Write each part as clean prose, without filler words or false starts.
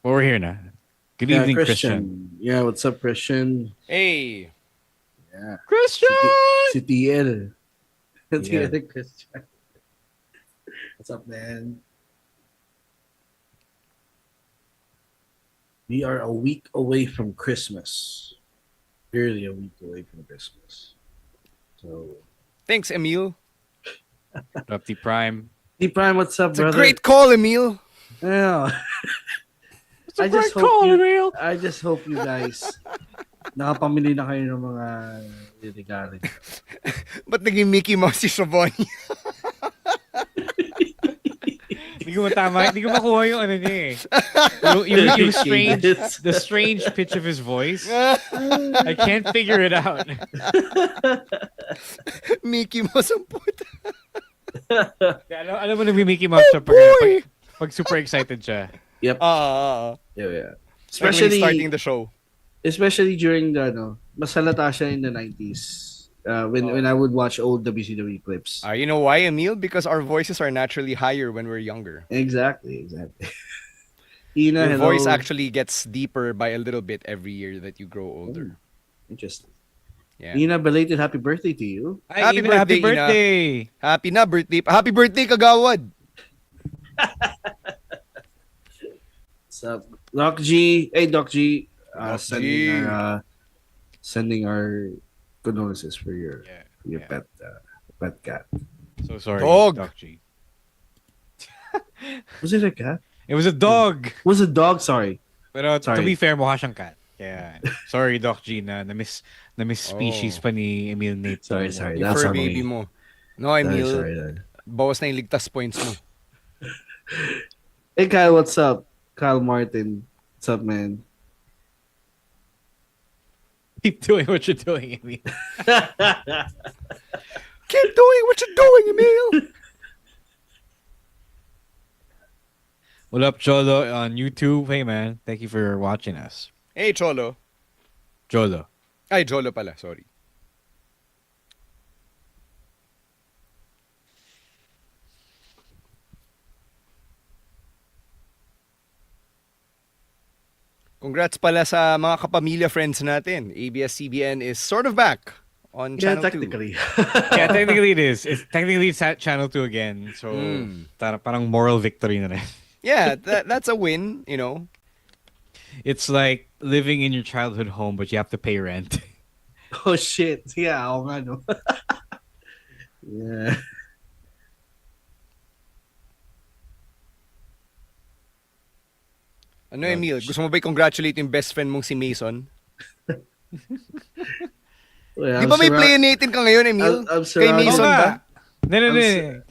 Well, we're here now. Good Yeah, evening, Christian. Yeah, what's up, Christian? Hey. Yeah. Christian! Si TL. Yeah. TL Christian. What's up, man? We are a week away from Christmas. Barely a week away from Christmas. So, Thanks, Emil. Up the Prime. D Prime, what's up, It's brother? a great call, Emil. Yeah. It's a great call, Emil. I just hope you guys nakapamili na kayo ng mga regalo. Ba't naging Mickey Mouse si Shavonne? Hindi ko matama. Hindi ko makuha yung ano niya eh. Yung strange, the strange pitch of his voice. I can't figure it out. Mickey Mouse ang puta. Alam mo na may Mickey Mouse siya pag super excited siya. Yep. Yeah. Especially starting the show. Especially during the mas halata siya in the 90s. When I would watch old WCW clips. You know why, Emil? Because our voices are naturally higher when we're younger. Exactly. Ina, Your hello. voice actually gets deeper by a little bit every year that you grow older. Interesting. Yeah. Ina, belated happy birthday to you. Happy birthday, birthday! Happy na birthday. Happy birthday, Kagawad. What's up? Doc G. Hey, Doc G. Doc G. Sending our condolences for your pet cat. So sorry, Dog. Doc G. Was it a cat? It was a dog. Was it a dog? Sorry. Pero Sorry. to be fair, mukha siyang cat. Kaya, sorry, Doc G, na miss species pa ni Emil Nate. Sorry. Yung That's fur on me. baby mo. No, Emil. Sorry. Bawas na yung ligtas points mo. Hey, Kyle, what's up? Kyle Martin. What's up, man? Keep doing what you're doing, Emil. Keep doing what you're doing, Emil. What up, Cholo on YouTube? Hey, man. Thank you for watching us. Hey, Cholo. Cholo. Ay, Cholo pala. Sorry. Congrats pala sa mga kapamilya friends natin. ABS-CBN is sort of back on Yeah, Channel 2. technically. Yeah, technically it is. It's at Channel 2 again. So, parang moral victory na rin. Yeah, that's a win, you know. It's like living in your childhood home, but you have to pay rent. Oh, shit. Yeah, oo nga, no? Yeah. Ano, Emil? Gusto mo ba i-congratulate yung best friend mong si Mason? Well, Di ba may play natin ka ngayon, Emil? I'm Kay surrounded- Mason Oo ba? nga. No.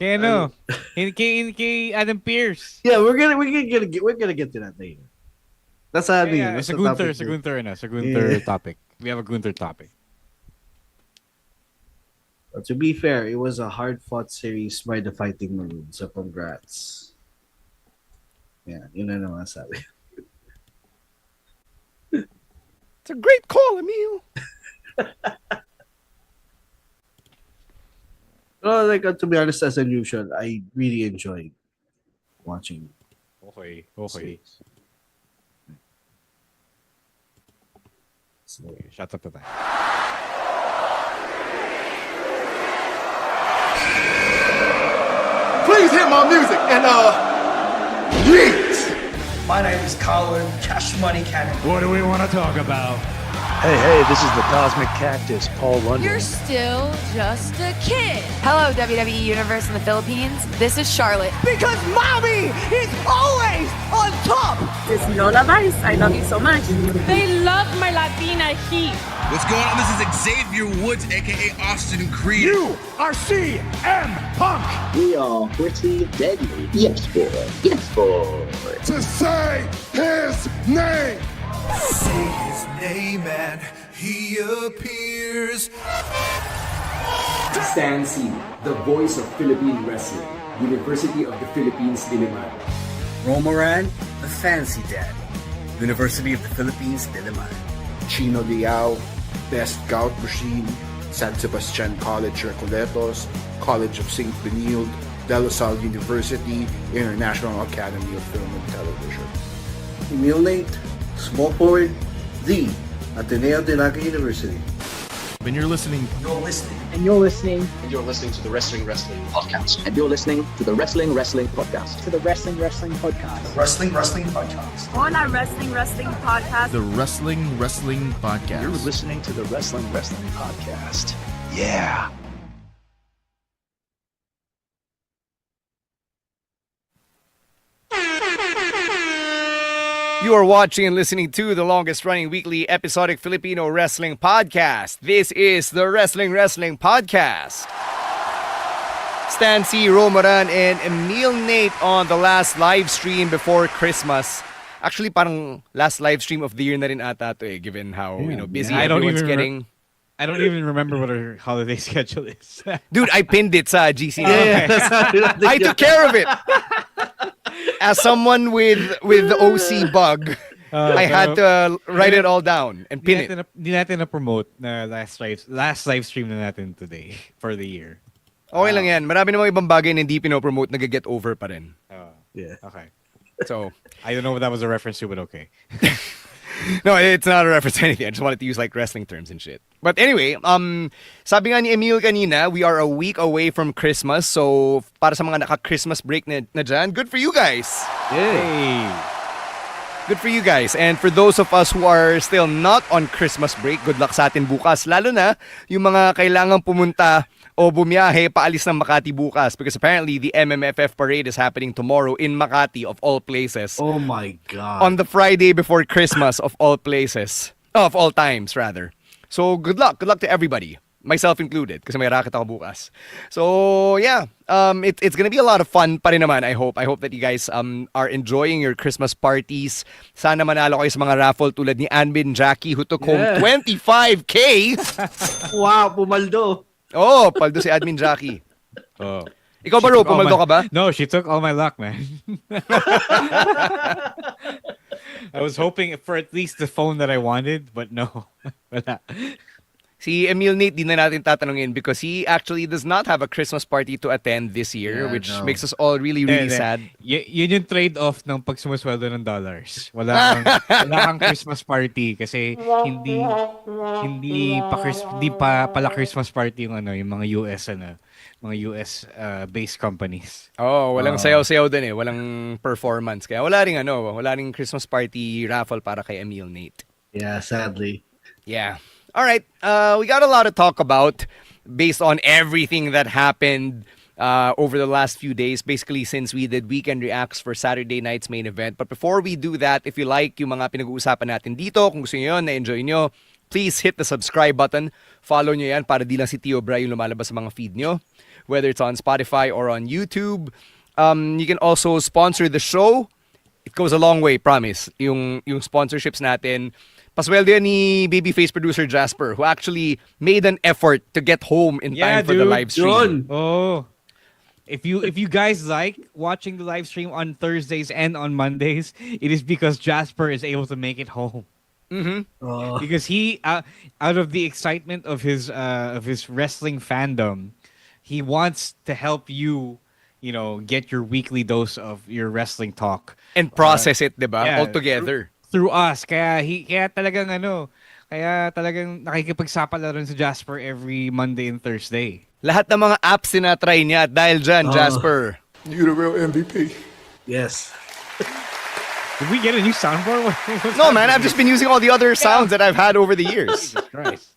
Kay ano? Kay Adam Pierce. Yeah, we're gonna get to that later. That's how I mean. Yeah, That's sa the topic. Gunther topic. We have a Gunther topic. But to be fair, it was a hard-fought series by the Fighting Maroons. So congrats. Yeah, yun na naman sabi. It's a great call, Emil. Well, like to be honest, as usual, I really enjoyed watching. Okay. So, Shut up to that. Please hit my music and yeet! My name is Colin Cash Money Cannon. What do we want to talk about? Hey, this is the Cosmic Cactus, Paul London. You're still just a kid. Hello, WWE Universe in the Philippines. This is Charlotte. Because mommy is always on top! This is Lola Vice. I love you so much. They love my Latina heat. What's going on? This is Xavier Woods, aka Austin Creed. You are CM Punk! We are pretty deadly. Yes, boy. Yes, boy. To say his name! Say his name and he appears. Stan C, the voice of Philippine wrestling. University of the Philippines, Diliman. Romoran, the fancy daddy. University of the Philippines, Diliman. Chino Liao, Best Gout Machine, San Sebastian College Recoletos, College of St. Benilde, De La Salle University, International Academy of Film and Television. Emil Nate, small forward, the Ateneo de Naga University. When you're listening, And you're listening to the Wrestling Podcast. And you're listening to the Wrestling Podcast. To the Wrestling Podcast. Wrestling Podcast. On our Wrestling Podcast. the Wrestling Podcast. You're listening to the Wrestling Podcast. Yeah. You are watching and listening to the longest running weekly episodic Filipino wrestling podcast. This is the Wrestling Podcast. Stan C, Romoran, and Emil Nate on the last live stream before Christmas. Actually, parang last live stream of the year na rin ata to given how busy I don't everyone's even getting. I don't even remember what our holiday schedule is. Dude, I pinned it sa GC. Yeah. I took care of it. As someone with the OC bug, I had to write it all down and pin it. Di natin na-promote na last live stream na natin today for the year. Okay lang yan. Marami namang ibang bagay na hindi pinopromote, nag-get over pa rin. Yeah. Okay. So, I don't know what that was a reference to, but okay. no, it's not a reference to anything. I just wanted to use like wrestling terms and shit. But anyway, sabi nga ni Emil kanina, we are a week away from Christmas. So, para sa mga naka-Christmas break na dyan, good for you guys. Hey. Good for you guys. And for those of us who are still not on Christmas break, good luck sa atin bukas. Lalo na yung mga kailangang pumunta o bumiyahe paalis ng Makati bukas because apparently the MMFF parade is happening tomorrow in Makati of all places. Oh my God. On the Friday before Christmas of all places. Of all times, rather. So, good luck. Good luck to everybody. Myself included kasi may racket ako bukas. So, yeah. It's gonna be a lot of fun pa rin naman, I hope. I hope that you guys are enjoying your Christmas parties. Sana manalo kayo sa mga raffle tulad ni Anbin Jackie who took home 25K. Wow, pumaldo. Oh, paldo si Admin Jackie. Oh. Ikaw ba, Ro? Pumaldo ka ba? No, she took all my luck, man. I was hoping for at least the phone that I wanted, but no. Wala. Si Emil Nate, di na natin tatanungin because he actually does not have a Christmas party to attend this year, which makes us all really, really sad. Yun yung trade-off ng pag sumasweldo ng dollars. Wala kang Christmas party kasi hindi pa pala Christmas party yung yung mga US based companies. Oh, walang sayaw-sayaw din eh, walang performance. Kaya wala ring Christmas party raffle para kay Emil Nate. Yeah, sadly. Yeah. All right, we got a lot to talk about based on everything that happened over the last few days, basically since we did weekend reacts for Saturday night's main event. But before we do that, if you like yung mga pinag-uusapan natin dito, kung gusto nyo yun, na-enjoy nyo, please hit the subscribe button. Follow nyo yan para di lang si Tio Bra yung lumalabas sa mga feed nyo, whether it's on Spotify or on YouTube. You can also sponsor the show. It goes a long way, promise. Yung sponsorships natin. Pasweldo yan ni babyface producer Jasper, who actually made an effort to get home in time for the live stream. Oh. If you guys like watching the live stream on Thursdays and on Mondays, it is because Jasper is able to make it home. Mm-hmm. Because he out of the excitement of his wrestling fandom, he wants to help you get your weekly dose of your wrestling talk and process it, diba? All together. Through us. Kaya talagang nakikipagsapalaran sa Jasper every Monday and Thursday. Lahat ng mga apps sinatry niya dahil dyan, Jasper. You the real MVP. Yes. Did we get a new soundboard? No, man. I've just been using all the other sounds that I've had over the years. Jesus Christ.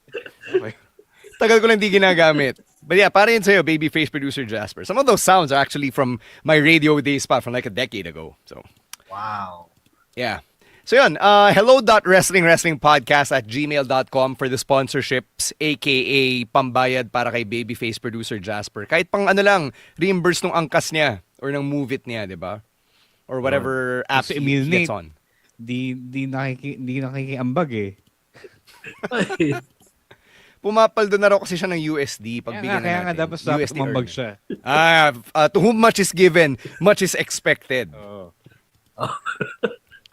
Tagal ko lang di ginagamit. But yeah, para yun sa'yo, babyface producer Jasper. Some of those sounds are actually from my radio days from like a decade ago. So, wow. Yeah. So yun, hello.wrestlingpodcast@gmail.com for the sponsorships, aka pambayad para kay babyface producer Jasper. Kahit pang reimburse nung angkas niya or ng move it niya, di ba? Or whatever app he gets on. Di nakikiambag eh. Pumapaldo na raw kasi siya ng USD pagbigyan kaya natin. Kaya nga dapat umambag siya. To whom much is given, much is expected.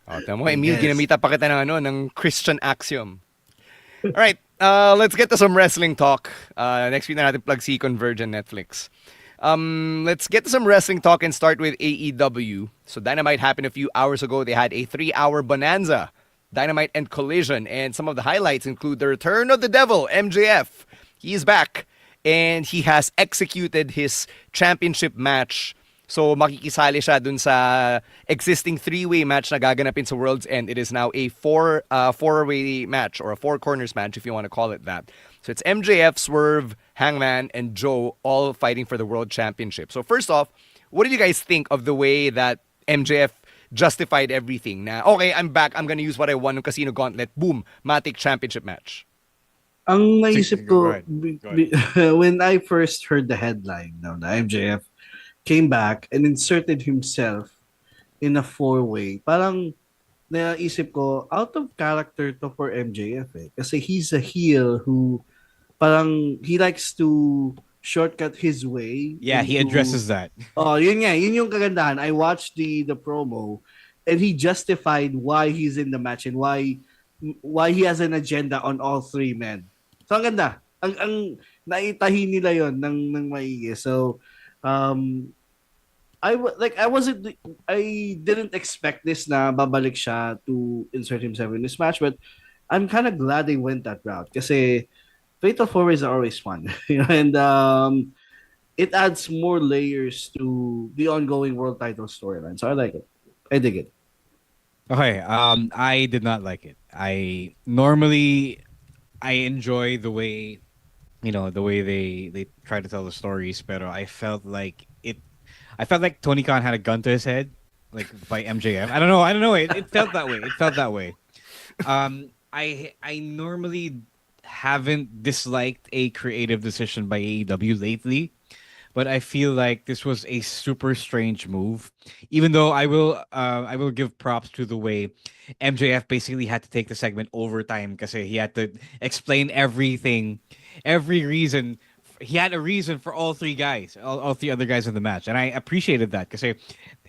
Tama mo, Emil, ginamita pa kita ng Christian axiom. Alright, let's get to some wrestling talk. Next week na natin plug si Converge and Netflix. Let's get to some wrestling talk and start with AEW. So Dynamite happened a few hours ago. They had a 3-hour bonanza. Dynamite and Collision. And some of the highlights include the return of the devil, MJF. He is back. And he has executed his championship match. So makikisali siya dun sa existing 3-way match na gaganapin sa World's End. It is now a 4-way match or a 4 corners match if you want to call it that. So it's MJF, Swerve, Hangman, and Joe all fighting for the World Championship. So first off, what did you guys think of the way that MJF justified everything? Na, okay, I'm back. I'm gonna use what I won ng Casino Gauntlet. Boom. Matic Championship match. Ang naisip Go ko, ahead. when I first heard the headline, no, na MJF came back and inserted himself in a 4-way, parang naisip ko, out of character to for MJF eh. Kasi he's a heel who parang he likes to shortcut his way. Yeah, he addresses that. Oh, yun nga, yun yung kagandahan. I watched the promo and he justified why he's in the match and why he has an agenda on all 3 men. So ang ganda. Ang naitahi nila yon ng maigi. So I didn't expect this na babalik siya to insert himself in this match, but I'm kind of glad they went that route kasi Fatal 4-ways are always fun. And it adds more layers to the ongoing world title storyline. So I like it. I dig it. Okay, I did not like it. I enjoy the way, the way they try to tell the stories, but I felt like Tony Khan had a gun to his head, like by MJF. I don't know. It felt that way. It felt that way. I normally haven't disliked a creative decision by AEW lately, but I feel like this was a super strange move. Even though I will give props to the way MJF basically had to take the segment overtime because he had to explain everything, every reason. He had a reason for all 3 guys, all 3 other guys in the match, and I appreciated that because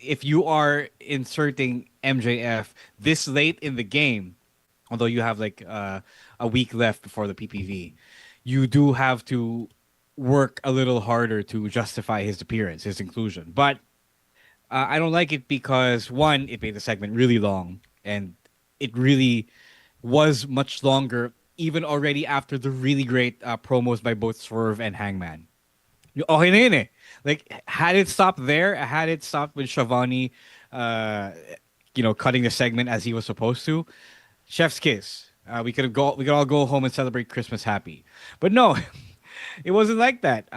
if you are inserting MJF this late in the game, although you have like a week left before the PPV, you do have to work a little harder to justify his appearance, his inclusion. But I don't like it because, one, it made the segment really long, and it really was much longer even already after the really great promos by both Swerve and Hangman. Okay na yun eh. Like, had it stopped there, had it stopped with Shivani, cutting the segment as he was supposed to, chef's kiss. We could all go home and celebrate Christmas happy. But no, it wasn't like that.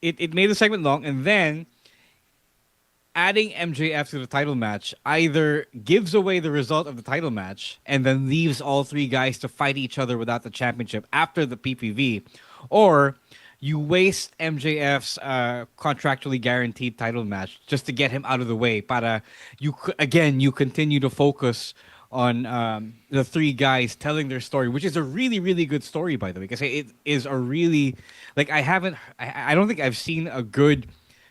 It made the segment long, and then adding MJF to the title match either gives away the result of the title match and then leaves all 3 guys to fight each other without the championship after the PPV, or you waste MJF's contractually guaranteed title match just to get him out of the way. Para you continue to focus on the 3 guys telling their story, which is a really, really good story, by the way. Because it is a really, like, I don't think I've seen a good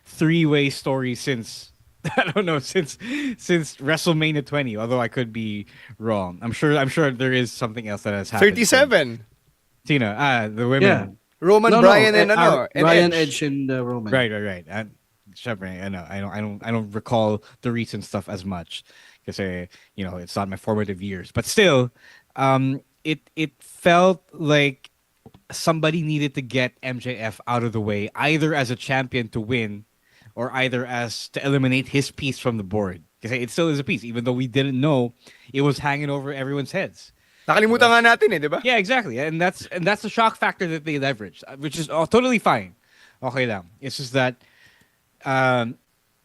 3-way story since I don't know, since WrestleMania 20. Although I could be wrong. I'm sure there is something else that has happened. 37. Tina, the women. Yeah. Roman, Bryan, and Bryan, Edge, and Roman. Right. I know. I don't recall the recent stuff as much because it's not my formative years. But still, it felt like somebody needed to get MJF out of the way, either as a champion to win, or either as to eliminate his piece from the board. Because it still is a piece, even though we didn't know it was hanging over everyone's heads. Nakalimutan nga natin eh, di ba? Yeah, exactly. And that's the shock factor that they leveraged, which is totally fine. Okay lang. It's just that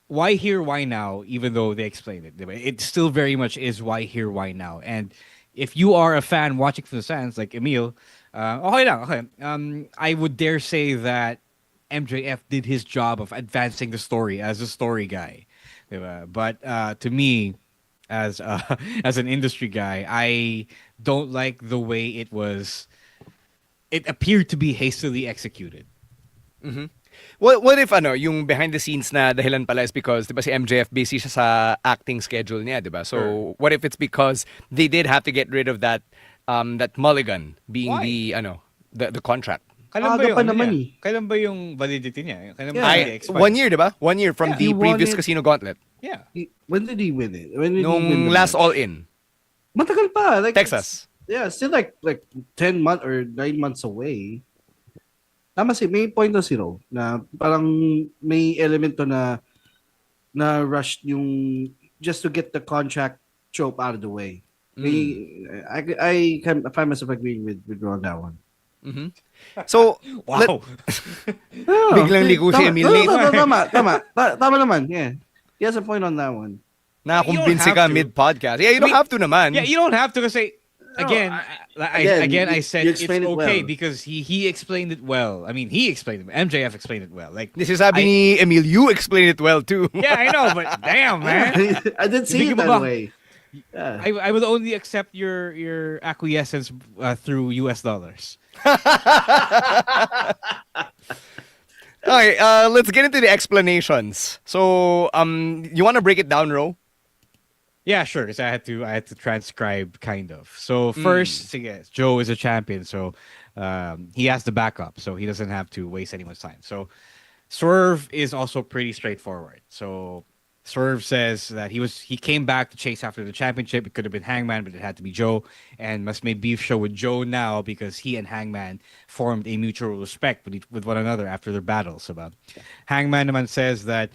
why here, why now, even though they explained it. It still very much is why here, why now. And if you are a fan watching from the stands, like Emil, okay lang, okay. I would dare say that MJF did his job of advancing the story as a story guy. Diba? But to me, as an industry guy, I don't like the way it appeared to be hastily executed. Mm-hmm. What if yung behind the scenes na dahilan pala is because diba si MJF busy siya sa acting schedule niya, diba? So sure. What if it's because they did have to get rid of that mulligan being the contract? Aga pa naman eh. Kailan ba yung validity niya? Kailan ba Yeah. niya expire? 1 year, diba? 1 year from He the won previous it. Casino Gauntlet. Yeah. When did he win it? When did he win Nung the last match? All-In. Matagal pa. Like, Texas. Yeah, still like 10 months or 9 months away. Tama may point na zero na parang may element to na rush yung just to get the contract trope out of the way. I can find myself agreeing with Ron that one. So, Wow. biglang ligo si Emil. Tama naman. Yeah. He has a point on that one. Nakakumbinsi ka mid-podcast. Yeah, you don't have to naman. Yeah, you don't have to say. Again, I said you it's explained it okay well. because he explained it well. I mean, he explained it. MJF explained it well. Like This is sabi ni Emil, you explain it well too. yeah, I know, but damn, man. I didn't see it that way. Yeah. I would only accept your acquiescence through US dollars. Okay, let's get into the explanations. So, you want to break it down, Ro? Yeah, sure. Because I had to transcribe kind of. So first, yes, Joe is a champion, so he has the backup, so he doesn't have to waste anyone's time. So Swerve is also pretty straightforward. So Swerve says that he came back to chase after the championship. It could have been Hangman, but it had to be Joe, and must make beef show with Joe now because he and Hangman formed a mutual respect with one another after their battles. About Hangman naman says that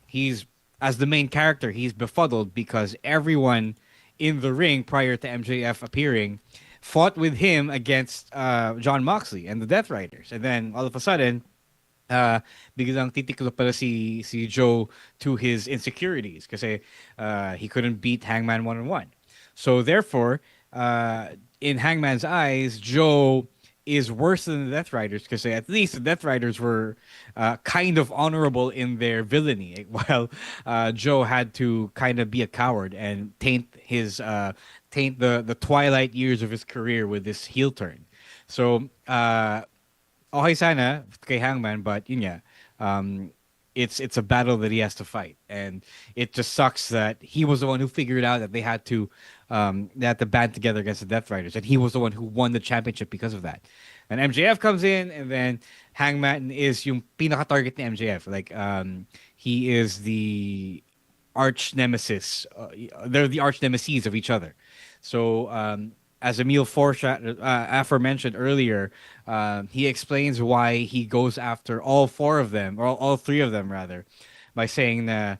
he's as the main character, he's befuddled because everyone in the ring prior to MJF appearing fought with him against John Moxley and the Death Riders, and then all of a sudden. Biglang titiklo pala si Joe to his insecurities kasi he couldn't beat Hangman one-on-one. So therefore, in Hangman's eyes, Joe is worse than the Death Riders because at least the Death Riders were kind of honorable in their villainy, while Joe had to kind of be a coward and taint the twilight years of his career with this heel turn. So okay sana kay Hangman, but yun nga, it's a battle that he has to fight, and it just sucks that he was the one who figured out that they had to band together against the Death Riders, and he was the one who won the championship because of that. And MJF comes in, and then Hangman is yung pinaka-target ni MJF. Like he is the arch nemesis. They're the arch nemesis of each other. So as Emil aforementioned earlier, he explains why he goes after all four of them, or all three of them rather, by saying that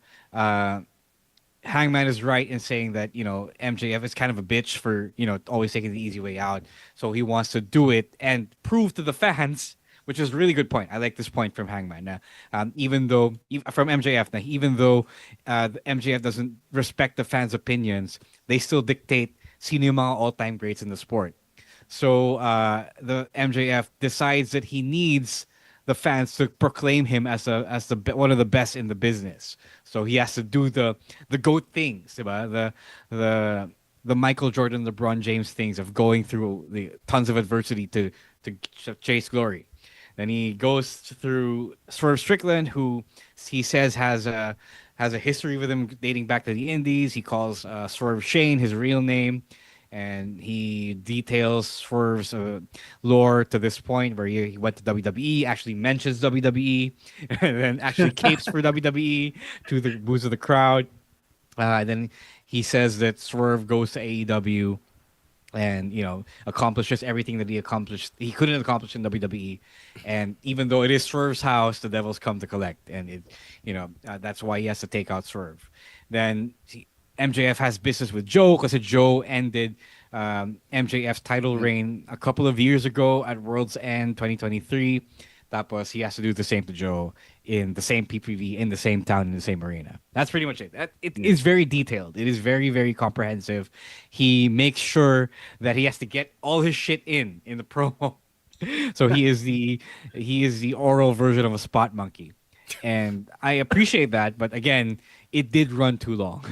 Hangman is right in saying that MJF is kind of a bitch for always taking the easy way out. So he wants to do it and prove to the fans, which is a really good point. I like this point from Hangman. Even though from MJF, even though the MJF doesn't respect the fans' opinions, they still dictate sino yung mga all-time greats in the sport. So the MJF decides that he needs the fans to proclaim him as the one of the best in the business. So he has to do the GOAT things, diba? The Michael Jordan, LeBron James things of going through the tons of adversity to chase glory. Then he goes through Swerve Strickland, who he says has a history with him dating back to the Indies. He calls Swerve Shane his real name, and he details Swerve's lore to this point where he went to WWE, actually mentions WWE, and then actually capes for WWE to the boos of the crowd. Then he says that Swerve goes to AEW and accomplishes everything that he couldn't accomplish in WWE, and even though it is Swerve's house, the devils come to collect, and that's why he has to take out Swerve. Then MJF has business with Joe because Joe ended MJF's title reign a couple of years ago at World's End 2023. Tapos he has to do the same to Joe in the same PPV, in the same town, in the same arena. That's pretty much it. It is very detailed. It is very, very comprehensive. He makes sure that he has to get all his shit in the promo. So he is the oral version of a spot monkey. And I appreciate that, but again, it did run too long.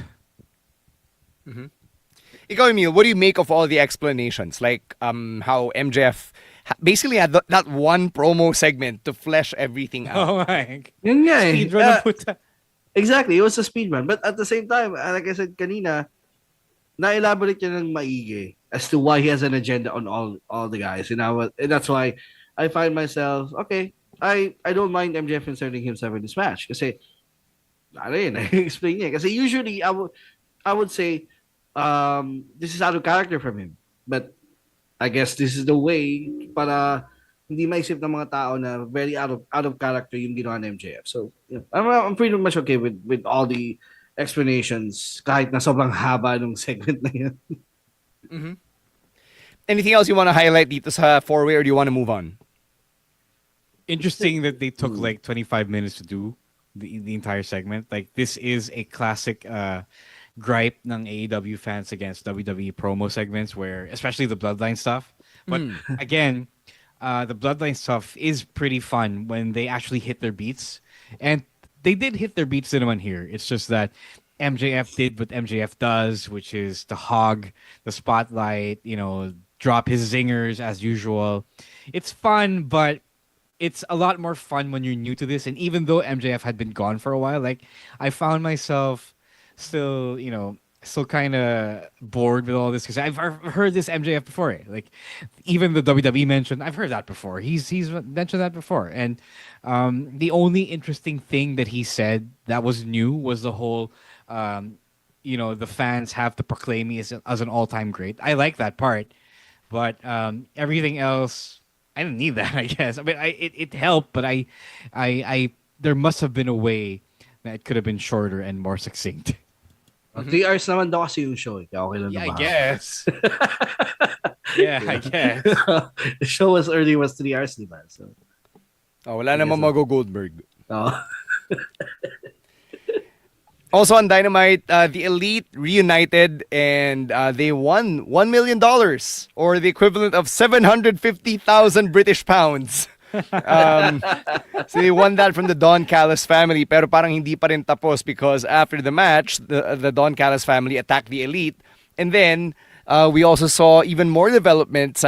Mm-hmm. Ikaw, Emil, what do you make of all the explanations? Like how MJF basically had that one promo segment to flesh everything out. Oh my. Yun nga eh. Speedrun na puta. Exactly, it was a speedrun. But at the same time, like I said kanina, na-elaborate niya ng maigi as to why he has an agenda on all the guys. And that's why I find myself, okay, I don't mind MJF inserting himself in this match. Kasi, ano yun, explain niya. Kasi usually, I would say, this is out of character from him. But, I guess this is the way para hindi maisip ng mga tao na very out of character yung ginawa ng MJF. So, yeah, I'm pretty much okay with all the explanations kahit na sobrang haba nung segment na yun. Mm-hmm. Anything else you want to highlight dito sa four-way, or do you want to move on? Interesting that they took like 25 minutes to do the entire segment. Like, this is a classic gripe ng AEW fans against WWE promo segments, where especially the Bloodline stuff. But again, the Bloodline stuff is pretty fun when they actually hit their beats, and they did hit their beats in one here. It's just that MJF did what MJF does, which is to hog the spotlight, drop his zingers as usual. It's fun, but it's a lot more fun when you're new to this. And even though MJF had been gone for a while, like, I found myself still, still kind of bored with all this, because I've heard this MJF before. Like, even the WWE mentioned, I've heard that before. He's mentioned that before. And the only interesting thing that he said that was new was the whole, the fans have to proclaim me as an all-time great. I like that part, but everything else, I didn't need that. I guess. I mean, it helped, but I there must have been a way that it could have been shorter and more succinct. 3 hours naman daw kasi yung show. Okay lang Yeah, na I ba? guess. Yeah, I guess. The show was 3 hours, di ba? So, wala namang Goldberg. oh. Also on Dynamite, the Elite reunited, and they won $1 million, or the equivalent of 750,000 British pounds. So they won that from the Don Callis family, pero parang hindi pa rin tapos, because after the match, the Don Callis family attacked the Elite, and then we also saw even more developments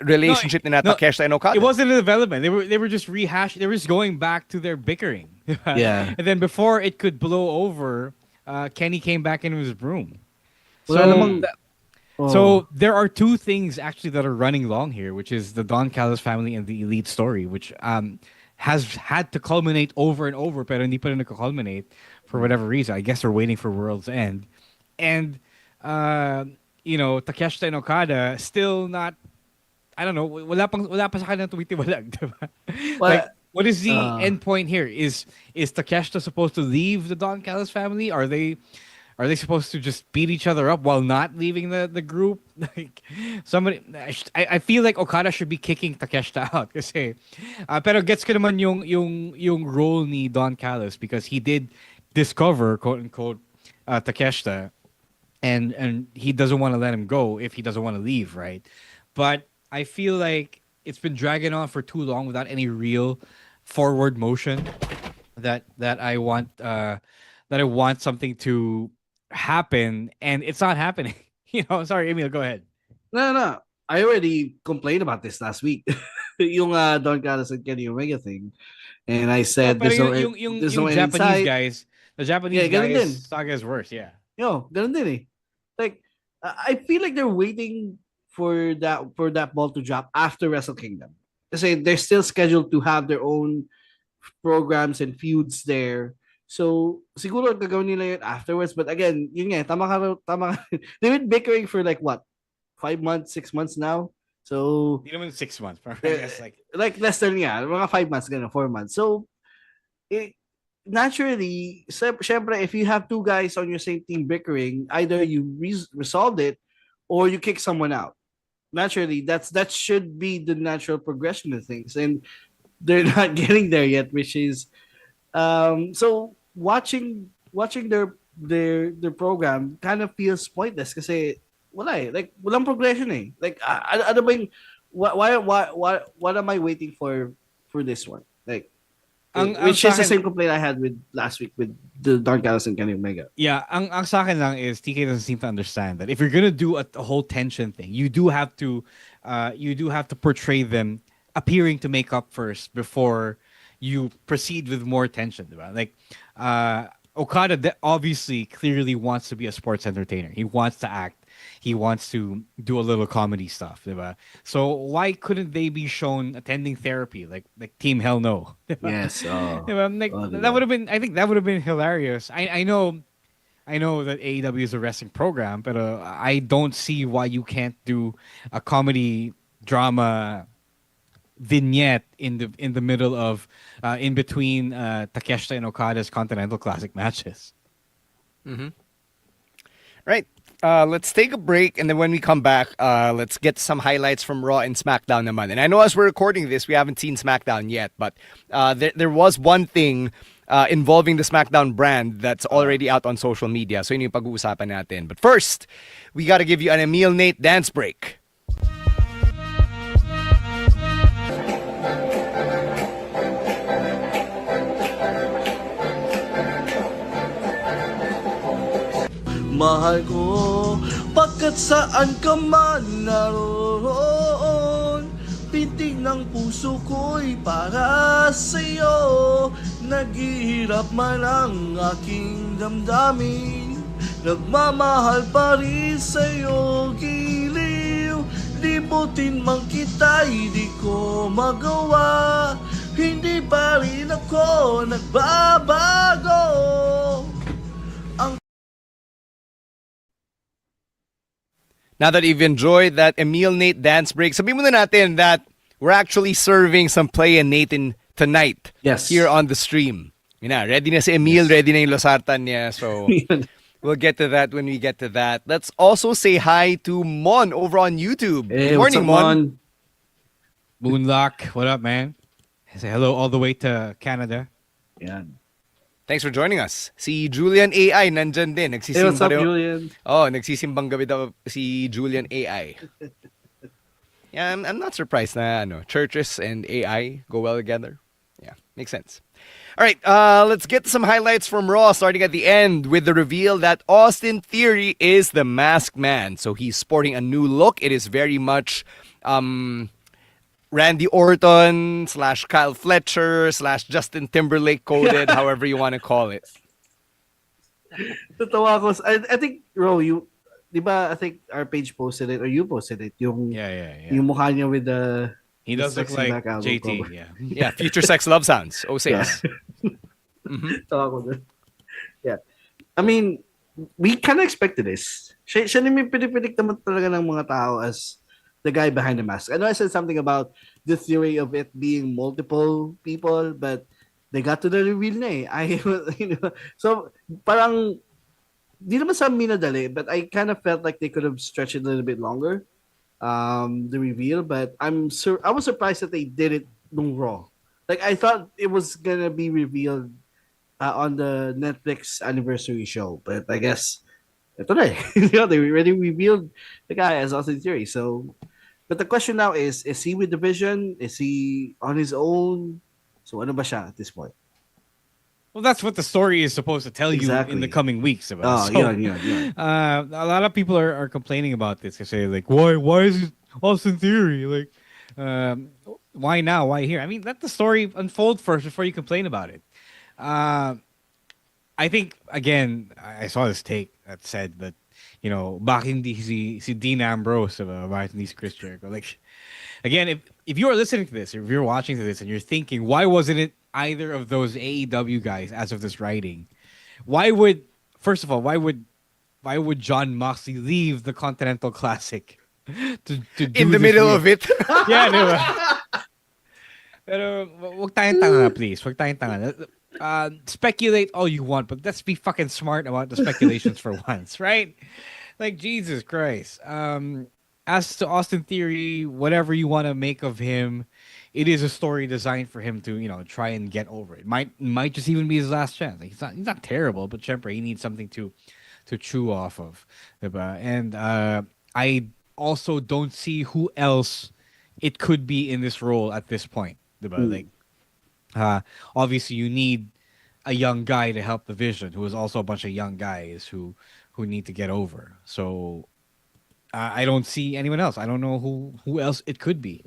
relationship in Takeshita and Okada. It wasn't a development. They were just rehashing. They were just going back to their bickering. Yeah. And then before it could blow over, Kenny came back in with his broom. So there are two things actually that are running long here, which is the Don Callis family and the Elite story, which has had to culminate over and over, pero hindi pa rin nakakulminate for whatever reason. I guess they're waiting for World's End. And, Takeshita and Okada still not, I don't know, wala pa sa kanya tumitiwalag, diba? Like, what is the end point here? Is Takeshita supposed to leave the Don Callis family? Are they supposed to just beat each other up while not leaving the group? Like, I feel like Okada should be kicking Takeshita out kasi pero gets ko naman yung role ni Don Callis, because he did discover, quote unquote, Takeshita, and he doesn't want to let him go if he doesn't want to leave, right? But I feel like it's been dragging on for too long without any real forward motion that I want something to happen, and it's not happening. Sorry, Emil, go ahead. No. I already complained about this last week. Yung Don Callis and Kenny Omega thing. And I said there's no Japanese insight. guys, the Japanese guys saga is worse, yeah. Ganun din eh. Like, I feel like they're waiting for that ball to drop after Wrestle Kingdom. Kasi they're still scheduled to have their own programs and feuds there. So, siguro gagawin nila yun afterwards. But again, yun nga, tama ka. They've been bickering for like what? 5 months, 6 months now? So, Hindi naman 6 months. I guess like less than mga 5 months, 4 months. So, naturally, syempre, if you have two guys on your same team bickering, either you resolved it or you kick someone out. Naturally, that should be the natural progression of things, and they're not getting there yet, which is so watching their program kind of feels pointless kasi wala eh. Like, walang progression eh. Like, ano ba yung, what am I waiting for this one? Like, which is the same complaint I had with last week with the Don Callis and Kenny Omega. Yeah, ang sa akin lang is TK doesn't seem to understand that if you're gonna do a whole tension thing, you do have to portray them appearing to make up first before you proceed with more tension, diba? Like, Okada obviously clearly wants to be a sports entertainer. He wants to act he wants to do a little comedy stuff, diba? So why couldn't they be shown attending therapy like Team Hell No? Diba? Yes. Diba? Like that would have been, I think that would have been hilarious. I know that AEW is a wrestling program, but I don't see why you can't do a comedy drama vignette in the middle of in between Takeshita and Okada's Continental Classic matches. Right. Let's take a break, and then when we come back, let's get some highlights from Raw and SmackDown naman. And I know as we're recording this, we haven't seen SmackDown yet, but there was one thing involving the SmackDown brand that's already out on social media. So yun yung pag-uusapan natin. But first, we gotta give you an Emil Nate dance break. Mahal ko, pagkat saan ka man naroon, pitig ng puso ko'y para sa'yo. Naghihirap man ang aking damdamin, nagmamahal pa rin sa'yo, giliw. Libutin man kita'y di ko magawa, hindi pa rin ako nagbabago. Now that you've enjoyed that Emil Nate dance break, sabihin mo na natin that we're actually serving some play and Nathan tonight. Yes. Here on the stream. Yun na, ready na si Emil, ready na yung losartan niya. So we'll get to that when we get to that. Let's also say hi to Mon over on YouTube. Hey, Good morning, what's up, Mon. Moonlock, what up, man? Say hello all the way to Canada. Yan. Thanks for joining us. Si Julian AI nandyan din. Hey, what's up, Julian? Oh, nagsisimbang gabi daw si Julian AI. Yeah, I'm not surprised na churches and AI go well together. Yeah, makes sense. All right, let's get some highlights from Raw, starting at the end with the reveal that Austin Theory is the Masked Man. So he's sporting a new look. It is very much Randy Orton / Kyle Fletcher / Justin Timberlake coded, however you want to call it. Tatawa ko. I think, Ro, di ba, I think our page posted it, or you posted it, yung mukha niya with the... He does look like JT, cover. yeah. Yeah, Future Sex Love Sounds, 06. Tawa ko dun. Yeah. I mean, we kind of expected this. Siya naman pinipinik naman talaga ng mga tao as the guy behind the mask. I know I said something about the theory of it being multiple people, but they got to the reveal na eh. So parang di naman sa minadali, but I kind of felt like they could have stretched it a little bit longer, the reveal. But I was surprised that they did it nung Raw. Like I thought it was gonna be revealed on the Netflix anniversary show, but I guess ito na eh. They already revealed the guy as Austin Theory. So, but the question now is he with the Vision? Is he on his own? So ano ba siya at this point? Well, that's what the story is supposed to tell you in the coming weeks. About. A lot of people are complaining about this. They say like, why is it Austin Theory? Like, why now? Why here? I mean, let the story unfold first before you complain about it. I think again, I saw this take that said that bakit hindi si Dean Ambrose bakit hindi si Chris Jericho? Like, again, if you are listening to this, if you're watching to this, and you're thinking, why wasn't it either of those AEW guys as of this writing? First of all, why would John Moxley leave the Continental Classic to do in the middle of it? Yeah, diba? Pero wag tayong tanga, please. Wag tayong tanga. Speculate all you want, but let's be fucking smart about the speculations for once, right? Like, Jesus Christ. As to Austin Theory, whatever you want to make of him, it is a story designed for him to, try and get over it. Might just even be his last chance. Like, he's not terrible, but syempre, he needs something to chew off of. Diba? And I also don't see who else it could be in this role at this point. Diba? Like, obviously you need a young guy to help the Vision, who is also a bunch of young guys who need to get over. So I don't see anyone else. I don't know who else it could be.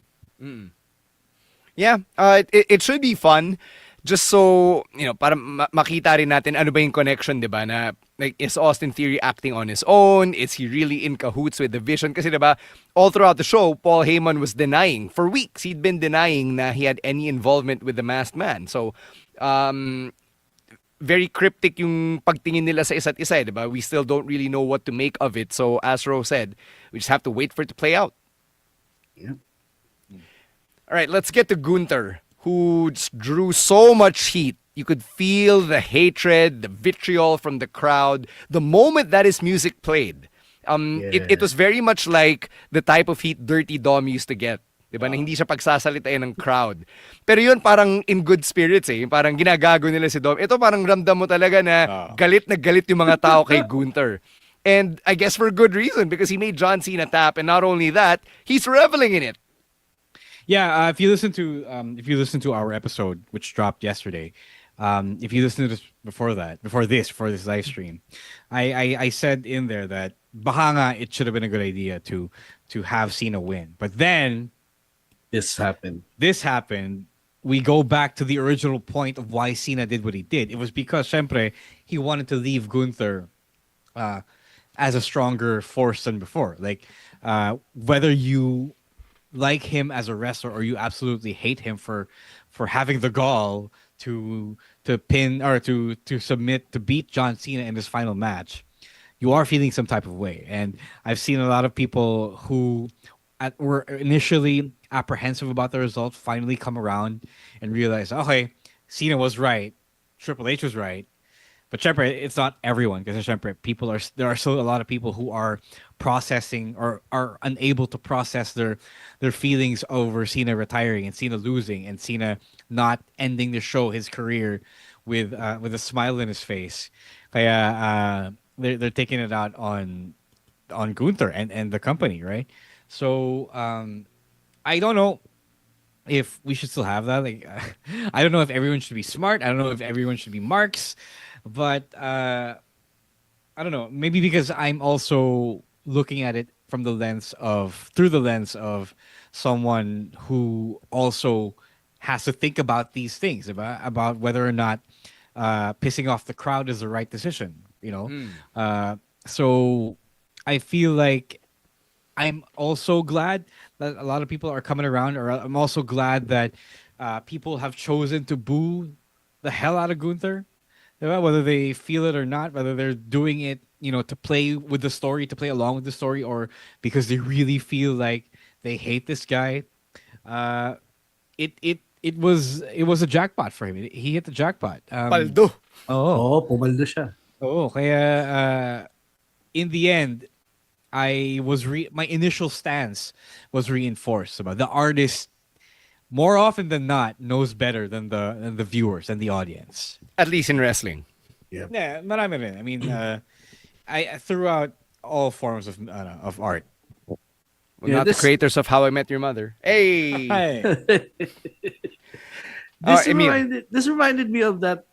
Yeah, it should be fun just so, para makita rin natin ano ba yung connection, di ba? Na, like, is Austin Theory acting on his own? Is he really in cahoots with the Vision? Kasi, di ba, all throughout the show, Paul Heyman was denying. For weeks, he'd been denying na he had any involvement with the Masked Man. So, very cryptic yung pagtingin nila sa isa't isa, di ba? We still don't really know what to make of it. So, as Ro said, we just have to wait for it to play out. Yeah. All right, let's get to Gunther, who just drew so much heat. You could feel the hatred, the vitriol from the crowd the moment that his music played. It was very much like the type of heat Dirty Dom used to get. Diba? Na hindi siya pagsasalitain ng crowd. Pero yun parang in good spirits eh. Parang ginagago nila si Dom. Ito parang ramdam mo talaga na galit yung mga tao kay Gunther. And I guess for good reason because he made John Cena tap, and not only that, he's reveling in it. Yeah, if you listen to our episode which dropped yesterday, if you listen to this before this live stream, I said in there that bahanga it should have been a good idea to have Cena win, but then This happened. We go back to the original point of why Cena did what he did. It was because syempre he wanted to leave Gunther as a stronger force than before. Like whether you like him as a wrestler or you absolutely hate him for having the gall to pin or to submit to beat John Cena in this final match, you are feeling some type of way. And I've seen a lot of people who were initially apprehensive about the result finally come around and realize, okay, Cena was right, Triple H was right. But syempre, it's not everyone because syempre, there are still a lot of people who are processing or are unable to process their feelings over Cena retiring and Cena losing and Cena not ending the show, his career, with a smile in his face. Kaya they're taking it out on Gunther and the company, right? So I don't know if we should still have that. Like, I don't know if everyone should be smart. I don't know if everyone should be marks. But I don't know. Maybe because I'm also looking at it through the lens of someone who also has to think about these things about whether or not pissing off the crowd is the right decision. So I feel like I'm also glad that a lot of people are coming around, or I'm also glad that people have chosen to boo the hell out of Gunther. Whether they feel it or not, whether they're doing it, to play with the story, to play along with the story, or because they really feel like they hate this guy. It was a jackpot for him. He hit the jackpot. Paldo. Pumaldo siya. Kaya in the end, my initial stance was reinforced about the artist. More often than not, knows better than the viewers and the audience. At least in wrestling. Yeah. Yeah, marami rin. I mean, I throughout all forms of art. Well, not the creators of How I Met Your Mother. Hey. This reminded me of that.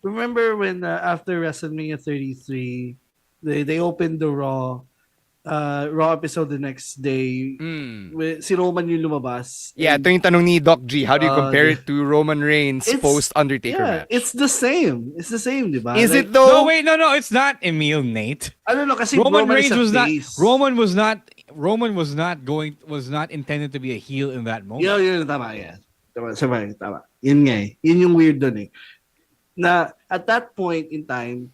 Remember when after WrestleMania 33, they opened the Raw episode the next day. Si Roman yung lumabas. Yeah, ito yung tanong ni Doc G. How do you compare it to Roman Reigns post-Undertaker match? It's the same. It's the same, di ba? Is it though? No, wait, no, it's not Emil Nate. I don't know, kasi Roman Reigns was not. Roman was not intended to be a heel in that moment. Yun, tama, yeah. Tama. Yun nga eh. Yun yung weird dun eh. Na, at that point in time,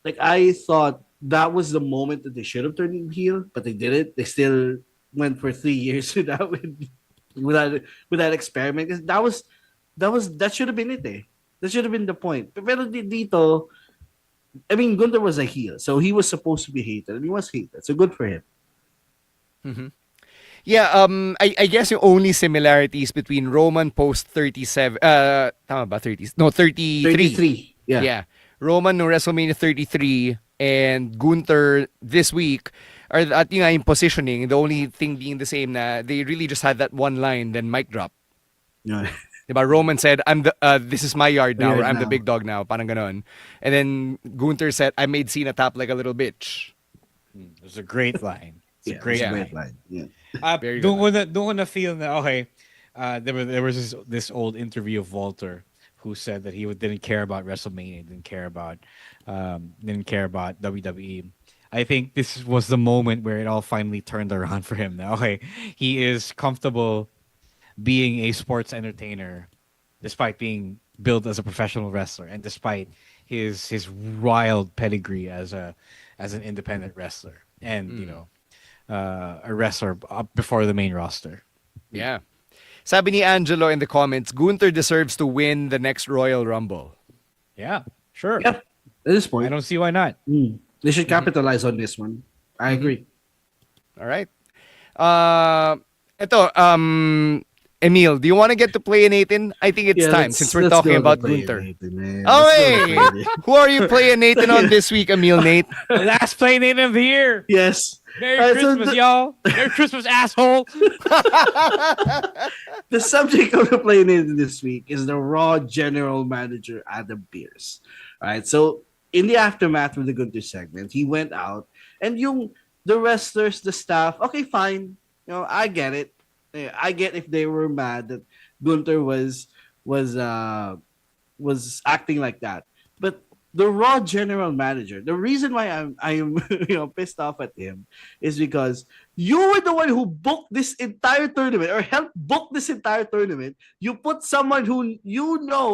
like, I thought that was the moment that they should have turned him heel, but they didn't. They still went for 3 years with that experiment. That should have been it eh. That should have been the point. Pero dito, I mean, Gunther was a heel, so he was supposed to be hated, and he was hated. So good for him. Mm-hmm. Yeah, I guess yung only similarities between Roman post 37, tama ba 30s? No, 33. 33. Yeah. Roman no WrestleMania 33 and Gunther this week are at yung positioning. The only thing being the same na they really just had that one line, then mic drop. Yeah. Diba? Roman said, this is my yard now, or I'm the big dog now, parang ganon. And then Gunther said, I made Cena tap like a little bitch. It was a great line. It's a great line. Yeah. Don't wanna feel that. Okay, there was this old interview of Walter who said that didn't care about WrestleMania, didn't care about WWE. I think this was the moment where it all finally turned around for him. Now, okay, he is comfortable being a sports entertainer, despite being billed as a professional wrestler, and despite his wild pedigree as an independent wrestler, and a wrestler up before the main roster. Yeah. Sabi ni Angelo in the comments, Gunther deserves to win the next Royal Rumble. Yeah, sure. Yeah, at this point, I don't see why not. They should capitalize on this one. I agree. All right. Emil, do you want to get to play Nathan? I think it's time since we're talking about Gunther. Who are you playing Nathan on this week, Emil, Nate? Last play Nathan of the year. Yes. Merry Christmas, y'all. Merry Christmas, asshole. The subject of the play this week is the Raw General Manager, Adam Pearce. All right. So, in the aftermath of the Gunther segment, he went out and the wrestlers, the staff, okay, fine. I get it. I get if they were mad that Gunther was acting like that. But the Raw General Manager, the reason why I'm pissed off at him is because you were the one who booked this entire tournament or helped book this entire tournament. You put someone who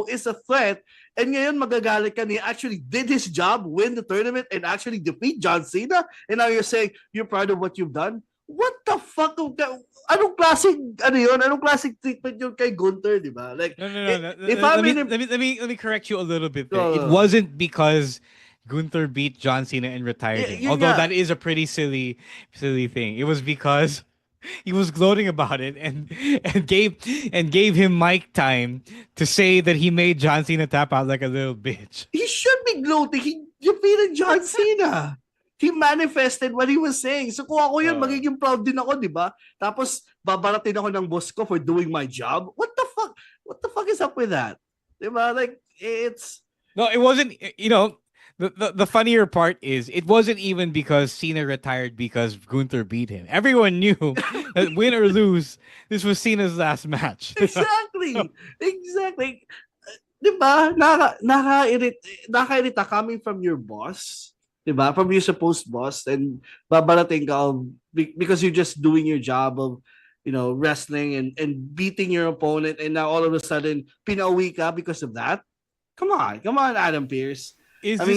is a threat, and ngayon magagalit ka niya actually did his job, win the tournament, and actually defeat John Cena, and now you're saying you're proud of what you've done? What the fuck? Anong klaseng treatment yun kay Gunther, di ba? Like, no. Let me correct you a little bit there. It wasn't because Gunther beat John Cena and retired him. Although that is a pretty silly thing. It was because he was gloating about it and gave him mic time to say that he made John Cena tap out like a little bitch. He should be gloating. He defeated John Cena. He manifested what he was saying. So kung ako yun, magiging proud din ako, di ba? Tapos, babaratin ako ng boss ko for doing my job. What the fuck? What the fuck is up with that? Di ba? Like, it's... No, it wasn't, the funnier part is, it wasn't even because Cena retired because Gunther beat him. Everyone knew that win or lose, this was Cena's last match. Exactly. Exactly. Di ba? Naka-irita coming from your boss. Diba? From your supposed boss, and babarating ka because you're just doing your job of, wrestling and beating your opponent, and now all of a sudden, pinauwi ka because of that? Come on, Adam Pearce. Isn't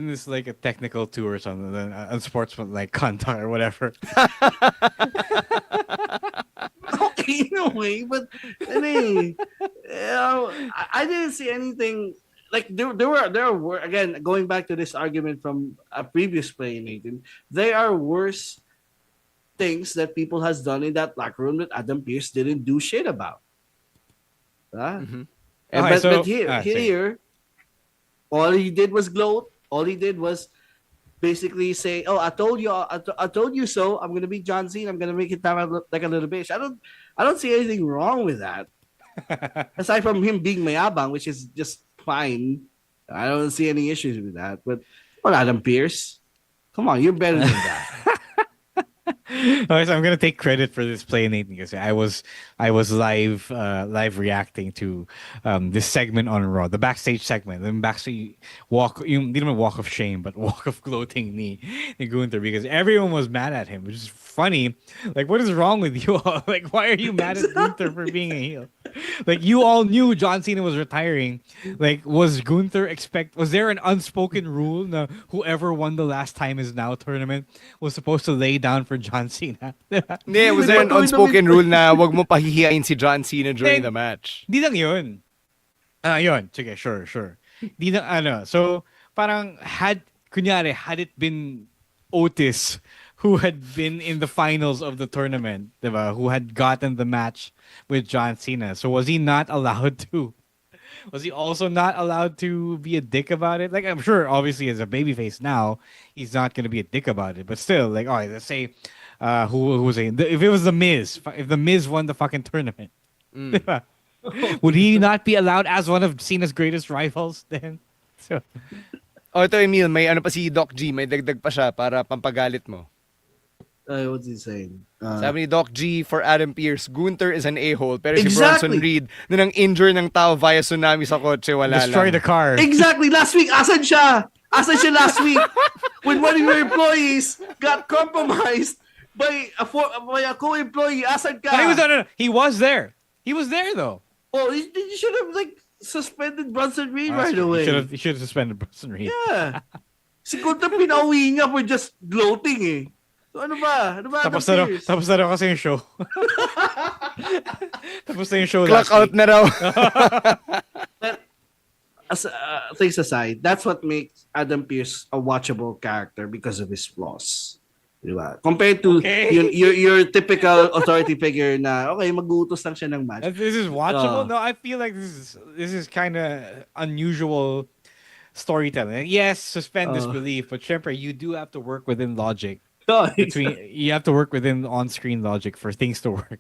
this like a technical tour or something? Unsportsmanlike conduct or whatever. Okay, in a way, but I didn't see anything. Like there were again, going back to this argument from a previous play, Nathan, there are worse things that people has done in that locker room that Adam Pearce didn't do shit about. But here, all he did was gloat. All he did was basically say, "Oh, I told you so. I'm gonna beat John Cena. I'm gonna make it time like a little bitch." I don't see anything wrong with that. Aside from him being mayabang, which is just fine. I don't see any issues with that. But Adam Pearce, come on, you're better than that. Alright, so I'm gonna take credit for this play, Nathan, because I was live reacting to this segment on Raw, the backstage segment, the backstage walk, didn't even walk of shame, but walk of gloating ni Gunther, because everyone was mad at him, which is funny. Like, what is wrong with you all? Like, why are you mad at Gunther for being a heel? Like, you all knew John Cena was retiring. Like, was there an unspoken rule na whoever won the last time is now tournament was supposed to lay down for John Cena? Yeah, was there an unspoken rule na wag mo pahihiyain si John Cena during the match? Di lang yun. Yun. Sige, sure. Di lang, so, parang had it been Otis who had been in the finals of the tournament, diba? Who had gotten the match with John Cena. So was he not allowed to? Was he also not allowed to be a dick about it? Like, I'm sure, obviously, as a babyface now, he's not going to be a dick about it. But still, like, let's say, who was it? If it was The Miz, if The Miz won the fucking tournament, would he not be allowed as one of Cena's greatest rivals then? So. Ito, Emil, may ano pa si Doc G, may dagdag pa siya para pampagalit mo. What's he saying? Sabi ni Doc G for Adam Pierce, Gunther is an a-hole. Pero si Exactly. Bronson Reed, na nang injure ng tao via tsunami sa kotse, wala Destroy lang. the car. Exactly. Last week, asan siya? Asan siya last week? When one of your employees got compromised by a co-employee. Asan ka? But he was there. He was there though. Oh, you should have suspended Bronson Reed That's right true. away. You should have suspended Bronson Reed. Yeah. Si Gunther pinauwi niya for just gloating eh. So ano ba? Ano ba? Tapos na raw kasi yung show. Tapos na yung show Clock last out week. na raw. But things aside, that's what makes Adam Pearce a watchable character because of his flaws. Diba? Compared to your typical authority figure na okay, mag-uutos lang siya ng match. This is watchable? No, I feel like this is kind of unusual storytelling. Yes, suspend disbelief, but syempre, you do have to work within logic. You have to work within on-screen logic for things to work.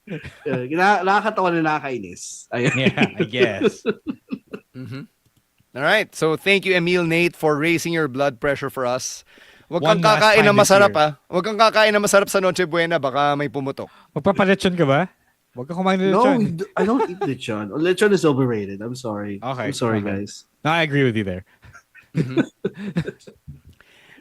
Nakakatawa na nakakainis. Yeah, I guess. All right. So thank you, Emil Nate, for raising your blood pressure for us. Wag One kang last kakain time na this masarap year. Wag kang kakain na masarap sa Noche Buena, baka may pumutok. Magpapalechon ka ba? Wag ka kumain ng No, lechon. I don't eat lechon. Lechon is overrated. I'm sorry. Okay, I'm sorry, okay. guys. No, I agree with you there.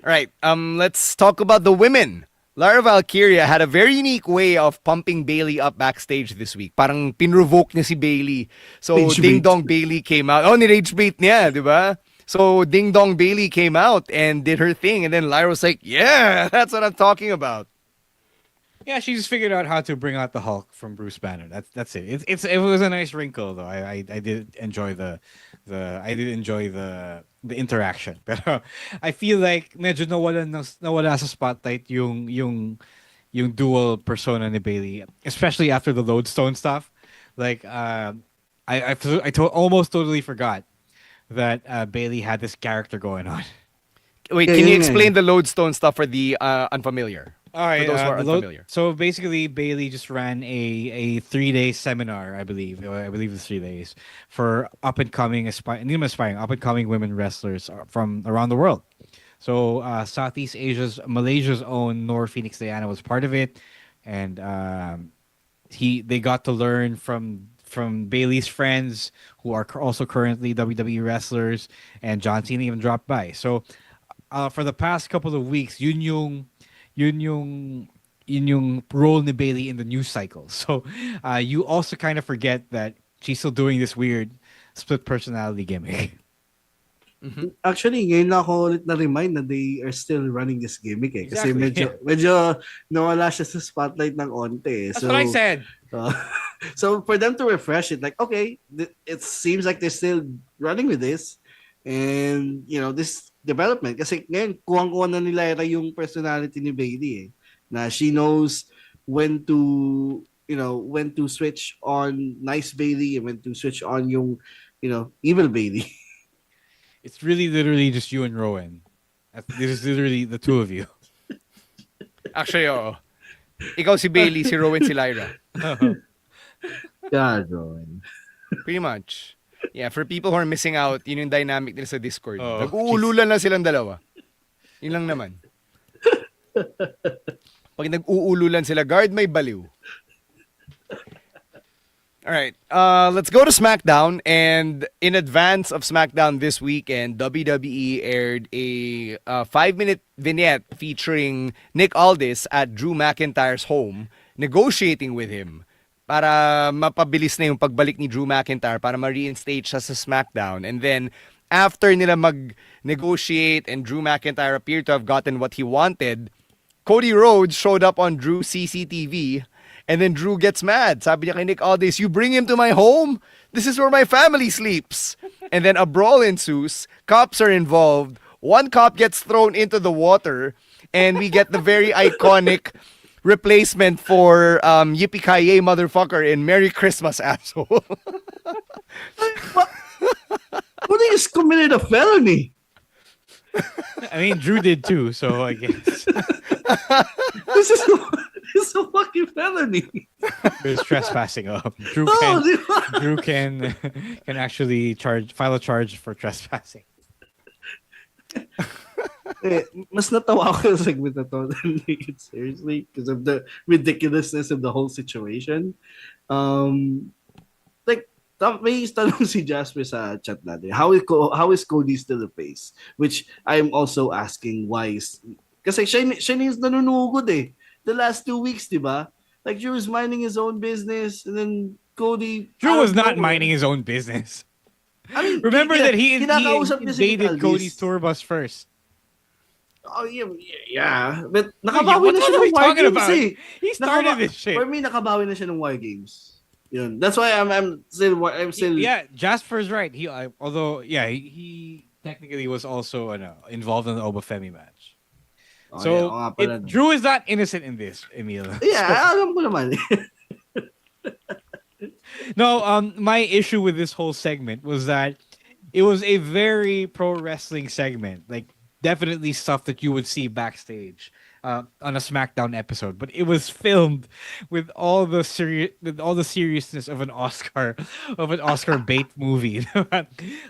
All right. Let's talk about the women. Lara Valkyria had a very unique way of pumping Bailey up backstage this week. Parang pinrovoke niya si Bailey. So Rage Ding bait. Dong Bailey came out. Oh, ni-rage bait niya, di ba? So Ding Dong Bailey came out and did her thing. And then Lyra was like, yeah, that's what I'm talking about. Yeah, she just figured out how to bring out the Hulk from Bruce Banner. That's it. It was a nice wrinkle though. I did enjoy the interaction. Pero I feel like medyo nawala sa spotlight yung dual persona ni Bailey, especially after the Lodestone stuff. Like almost totally forgot that Bailey had this character going on. Wait, can you explain the Lodestone stuff for the unfamiliar? All right, For those who are unfamiliar. So basically, Bailey just ran a 3-day seminar, I believe. I believe it's 3 days for up and coming women wrestlers from around the world. So Southeast Asia's Malaysia's own Nor Phoenix Diana was part of it, and they got to learn from Bailey's friends who are also currently WWE wrestlers, and John Cena even dropped by. So for the past couple of weeks, yun yung role ni Bailey in the news cycle. So you also kind of forget that she's still doing this weird split personality gimmick. Actually, ngayon na ako ulit na-remind na they are still running this gimmick eh. Kasi Exactly. medyo nawala siya sa spotlight ng onte. That's what I said. So for them to refresh it, like, okay, it seems like they're still running with this. And, this development. Kasi ngayon, kuwang-kuha na nila yung personality ni Bailey eh. Na she knows when to switch on nice Bailey and when to switch on yung, evil Bailey. It's really literally just you and Rowan. This is literally the two of you. Actually, oo. Ikaw si Bailey, si Rowan si Lyra. God, Rowan. Pretty much. Yeah, for people who are missing out, yun yung dynamic nila sa Discord. Oh, Nag-uululan lang silang dalawa. Yun lang naman. Pag nag-uululan sila, guard may baliw. Alright, let's go to SmackDown. And in advance of SmackDown this weekend, WWE aired a 5-minute vignette featuring Nick Aldis at Drew McIntyre's home, negotiating with him para mapabilis na yung pagbalik ni Drew McIntyre para ma-reinstate siya sa SmackDown. And then, after nila mag-negotiate and Drew McIntyre appeared to have gotten what he wanted, Cody Rhodes showed up on Drew's CCTV. And then Drew gets mad. Sabi niya kay Nick Aldis, you bring him to my home? This is where my family sleeps. And then a brawl ensues. Cops are involved. One cop gets thrown into the water. And we get the very iconic replacement for Yippee-ki-yay motherfucker in Merry Christmas, asshole. Who just committed a felony? I mean, Drew did too, so I guess. This is a fucking felony. There's trespassing up. Drew can actually file a charge for trespassing. Mas natawa ako sa segment na to than take it seriously because of the ridiculousness of the whole situation. Um, like, may tanong si Jasper sa chat natin. How is Cody still the face? Which I'm also asking why is... Kasi siya na yung nanunugod eh. The last 2 weeks, di ba? Like, Drew was minding his own business and then Cody... Drew was not minding his own business. I mean, remember that he kinakausap niya si invaded Calvis. Cody's tour bus first. Oh, yeah. But What nakabawi na the siya hell are ng you War talking Games about? eh. He started this shit. For me, nakabawi na siya ng War Games. Yun. That's why I'm still... Yeah, Jasper's right. Although he technically was also involved in the Obafemi match. Oh, So yeah, Drew is not innocent in this, Emil. Yeah, alam ko naman. No, my issue with this whole segment was that it was a very pro wrestling segment. Like definitely stuff that you would see backstage on a SmackDown episode, but it was filmed with all the seriousness of an Oscar bait movie.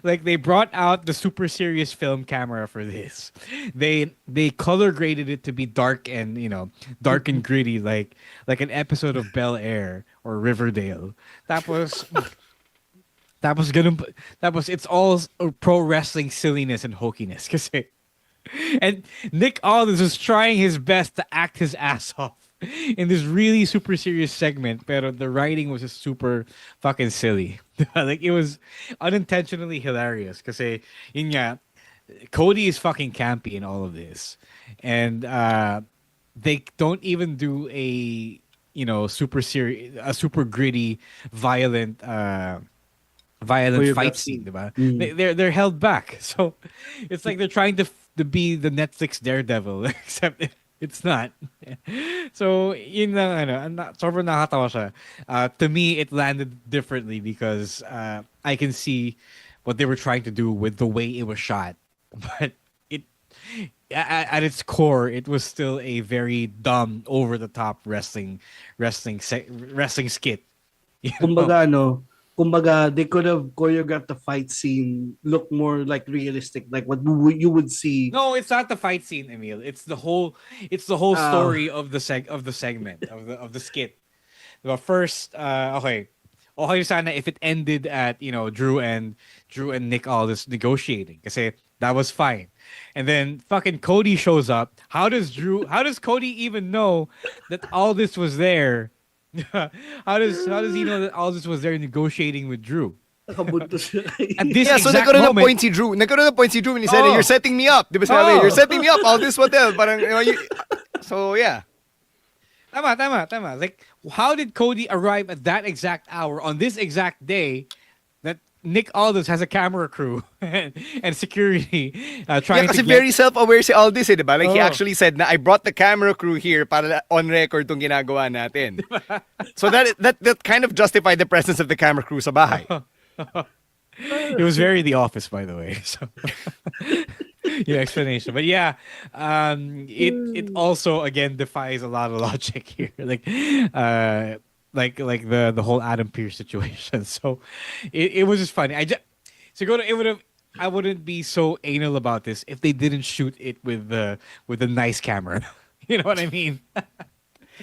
Like they brought out the super serious film camera for this. They color graded it to be dark and dark and gritty, like an episode of Bel Air or Riverdale. It's all pro wrestling silliness and hokiness. Kasi and Nick Aldis was trying his best to act his ass off in this really super serious segment, pero the writing was just super fucking silly. Like it was unintentionally hilarious kasi yun nga, Cody is fucking campy in all of this. And they don't even do a super gritty, violent fight scene, diba? They're held back. So it's like they're trying to be the Netflix Daredevil, except it's not. So yun lang sobrang nakatawa siya. To me, it landed differently because I can see what they were trying to do with the way it was shot, but at its core, it was still a very dumb, over the top wrestling skit. Kumbaga, they could have choreographed the fight scene look more like realistic, like what you would see. No, it's not the fight scene, Emil. It's the whole story of the segment of the skit. But first, okay sana if it ended at Drew and Nick Aldis negotiating, kasi that was fine. And then fucking Cody shows up. How does Cody even know that Aldis was there? How does he know that Aldis was there negotiating with Drew? At this so exact nagkaroon moment, ng point si Drew when he said, "You're setting me up." Di ba sabi, "You're setting me up, Aldis Hotel." Parang, so yeah. Tama. Like, how did Cody arrive at that exact hour on this exact day that Nick Aldis has a camera crew and security trying to kasi get... very self-aware si Aldis, di ba? Like, he actually said na, I brought the camera crew here para on record tong ginagawa natin. So that kind of justified the presence of the camera crew sa bahay. It was very The Office, by the way. So your explanation, but yeah, it also again defies a lot of logic here. Like the whole Adam Pearce situation. So it was just funny. I wouldn't be so anal about this if they didn't shoot it with a nice camera. You know what I mean?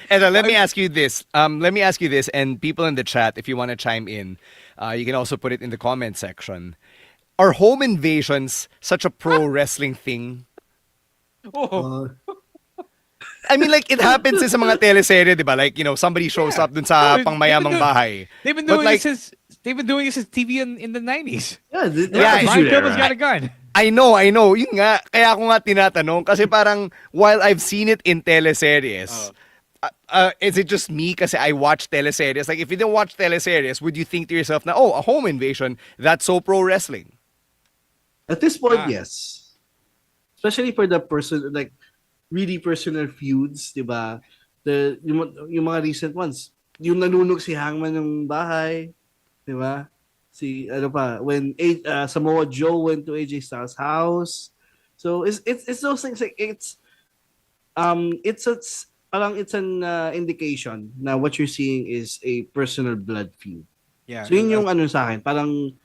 And let me ask you this. And people in the chat, if you want to chime in, you can also put it in the comment section. Are home invasions such a pro wrestling thing? I mean, like, it happens sa mga teleserye, di ba? Like, somebody shows up dun sa pangmayamang bahay. They've been doing this since TV in the 90s. Yeah, Brian Pillman's got a gun. I know. Yun nga, kaya ako nga tinatanong. Kasi parang, while I've seen it in teleseries, is it just me kasi I watch teleseries? Like, if you didn't watch teleseries, would you think to yourself na, a home invasion, that's so pro wrestling? At this point, yes. Especially for the person, like, really personal feuds, di ba? Yung mga recent ones. Yung nanunog si Hangman ng bahay, di ba? When Samoa Joe went to AJ Styles' house. So it's those things, like it's an indication na what you're seeing is a personal blood feud. Yeah. So yun yung sa akin, parang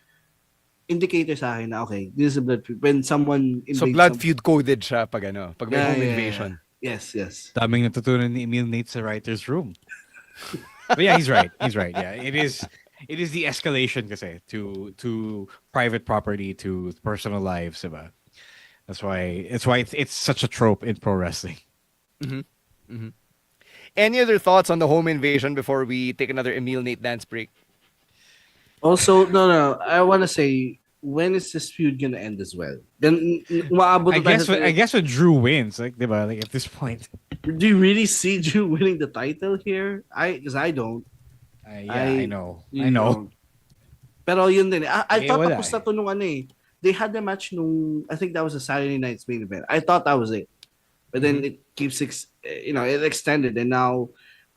indicator sa akin na okay, this is a blood feud. When someone So invades blood feud coded siya pag ano, pag may home invasion. Yes, yes. Daming natutunan ni Emil Nate sa writer's room. But yeah, he's right. He's right. Yeah, it is the escalation kasi to private property, to personal lives, diba? That's why it's such a trope in pro wrestling. Any other thoughts on the home invasion before we take another Emil Nate dance break? Also, no. I want to say, when is this feud gonna end as well? Then, umaabot na tayo I guess when Drew wins, like, diba? Like at this point. Do you really see Drew winning the title here? Because I don't. I know. You I know. don't. Pero yun din. I thought wala tapos na to nung ano eh. They had the match nung, I think that was a Saturday night's main event. I thought that was it. But then it keeps, it extended. And now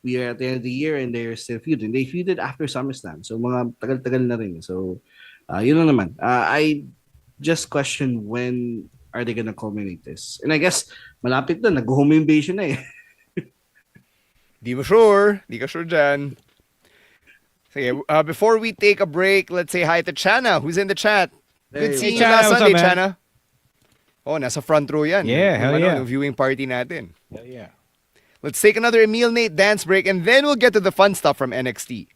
we are at the end of the year and they're still feuding. They feuded after SummerSlam. So mga tagal-tagal na rin. So, yun na naman. I just question when are they gonna culminate this? And I guess, malapit na. Nag-home invasion na eh. Di mo sure. Di ka sure dyan. Sige, before we take a break, let's say hi to Chana, who's in the chat. Good seeing you Chana, last what's Sunday, up, man? Chana. Oh, nasa front row yan. Yeah, hell yeah. Yung viewing party natin. Hell yeah. Let's take another Emil Nate dance break and then we'll get to the fun stuff from NXT.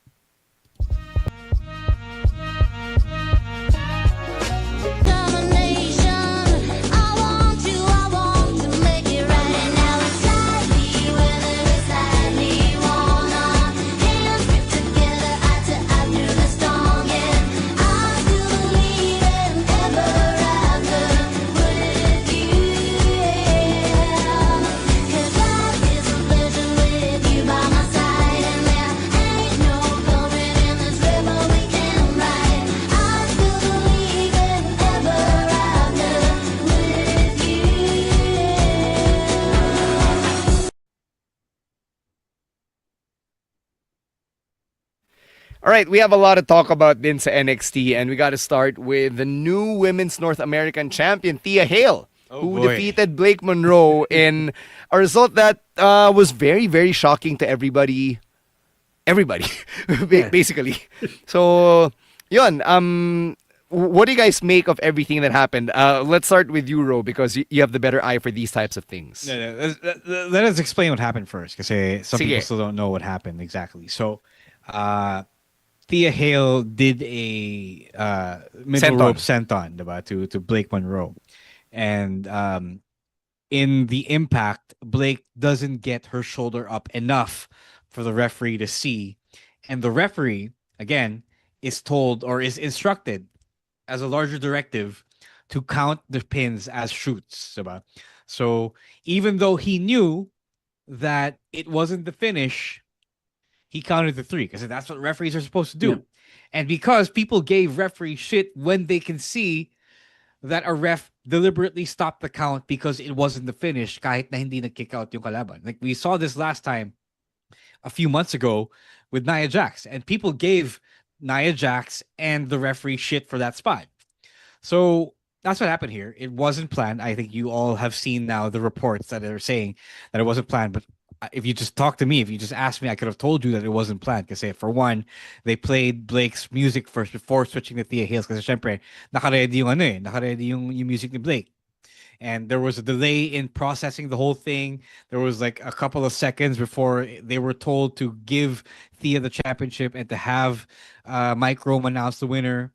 All right, we have a lot to talk about din sa NXT, and we got to start with the new Women's North American Champion, Thea Hail, who defeated Blake Monroe in a result that was very, very shocking to everybody. Everybody, basically. So, yun. What do you guys make of everything that happened? Let's start with you, Ro, because you have the better eye for these types of things. Let us explain what happened first, because some people still don't know what happened exactly. So, Thea Hail did a middle rope senton, diba, to Blake Monroe. And in the impact, Blake doesn't get her shoulder up enough for the referee to see. And the referee, again, is told or is instructed as a larger directive to count the pins as shoots. Diba? So even though he knew that it wasn't the finish, he counted the 3 because that's what referees are supposed to do. Yeah. And because people gave referees shit when they can see that a ref deliberately stopped the count because it wasn't the finish kahit na hindi nag-kick out yung kalaban. Like we saw this last time a few months ago with Nia Jax, and people gave Nia Jax and the referee shit for that spot. So that's what happened here. It wasn't planned. I think you all have seen now the reports that are saying that it wasn't planned, but if you just talk to me, if you just asked me, I could have told you that it wasn't planned. Because for one, they played Blake's music first before switching to Thea Hail's. Because syempre, nakaredy yung nakaredy yung music ni Blake. And there was a delay in processing the whole thing. There was like a couple of seconds before they were told to give Thea the championship and to have Mike Rome announce the winner.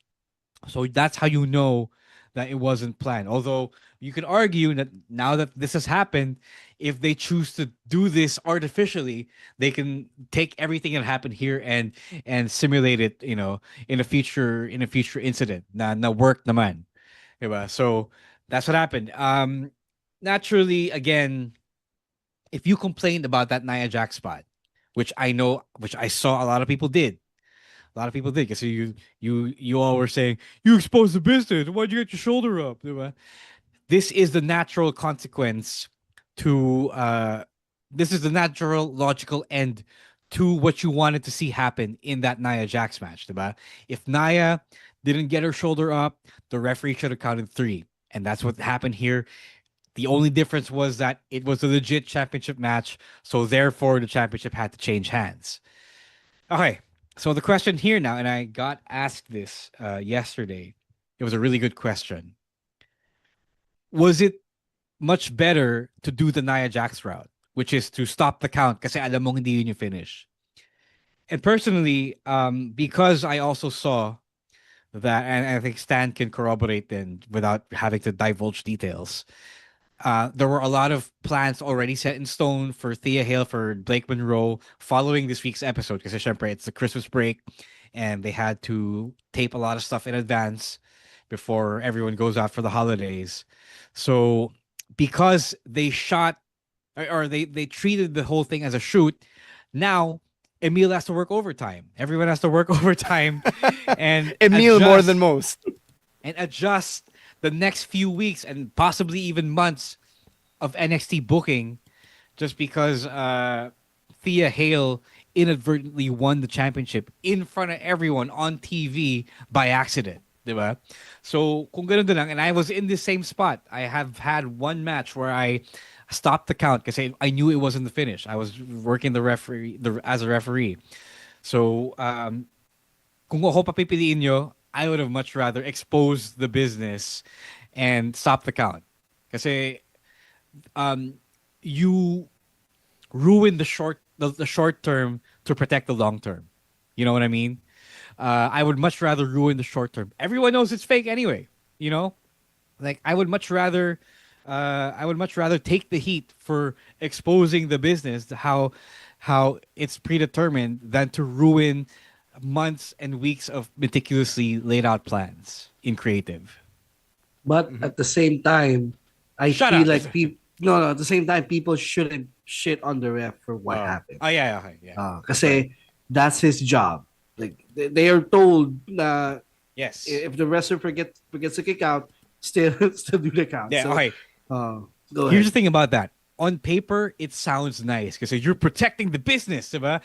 So that's how you know that it wasn't planned. Although you can argue that now that this has happened, if they choose to do this artificially, they can take everything that happened here and simulate it, in a future incident. Na work naman. Diba? So that's what happened. Naturally, again, if you complained about that Nia Jax spot, which I saw a lot of people did. A lot of people did. Because you all were saying, you exposed the business. Why'd you get your shoulder up? Diba? This is the natural consequence to this is the natural logical end to what you wanted to see happen in that Nia Jax match. Diba? If Nia didn't get her shoulder up, the referee should have counted 3. And that's what happened here. The only difference was that it was a legit championship match. So therefore, the championship had to change hands. Okay. So the question here now, and I got asked this yesterday. it was a really good question. Was it much better to do the Nia Jax route, which is to stop the count kasi alam mong hindi yun yung finish? And personally, because I also saw that, and I think Stan can corroborate then without having to divulge details. There were a lot of plans already set in stone for Thea Hail, for Blake Monroe, following this week's episode. Because syempre, it's the Christmas break, and they had to tape a lot of stuff in advance before everyone goes out for the holidays. So, because they shot or they treated the whole thing as a shoot, now Emil has to work overtime. Everyone has to work overtime, and Emil more than most, and adjust the next few weeks and possibly even months of NXT booking, just because Thea Hail inadvertently won the championship in front of everyone on TV by accident. Diba? So, kung ganun din lang, and I was in the same spot. I have had one match where I stopped the count because I knew it wasn't the finish. I was working as a referee. So, kung ako papipiliin nyo, I would have much rather exposed the business and stop the count. Kasi you ruin the short term to protect the long term. You know what I mean? I would much rather ruin the short term. Everyone knows it's fake anyway. You know, like I would much rather take the heat for exposing the business, how it's predetermined, than to ruin months and weeks of meticulously laid out plans in creative. But at the same time, I Shut feel up. like people. No, at the same time, people shouldn't shit on the ref for what happened. Oh yeah, okay, yeah. Kasi that's his job. Like they are told na Yes. if the wrestler forgets to kick out, still do the count. Yeah. So, Okay. go Here's ahead. the thing about that. On paper, it sounds nice because you're protecting the business, diba?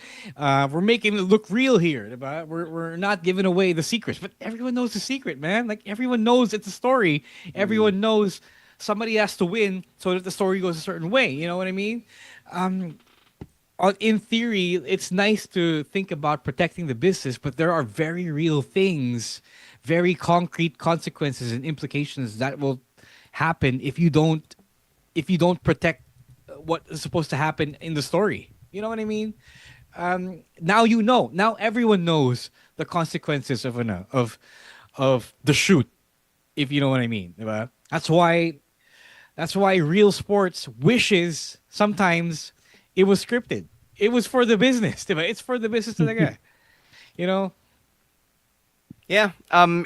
We're making it look real here, diba? We're not giving away the secrets, but everyone knows the secret, man. Like everyone knows it's a story. Everyone knows somebody has to win so that the story goes a certain way. You know what I mean? In theory, it's nice to think about protecting the business, but there are very real things, very concrete consequences and implications that will happen if you don't protect what is supposed to happen in the story. You know what I mean? Now you know. Now everyone knows the consequences of the shoot, if you know what I mean. Diba? That's why real sports wishes sometimes it was scripted. It was for the business. Diba? It's for the business talaga. You know? Yeah,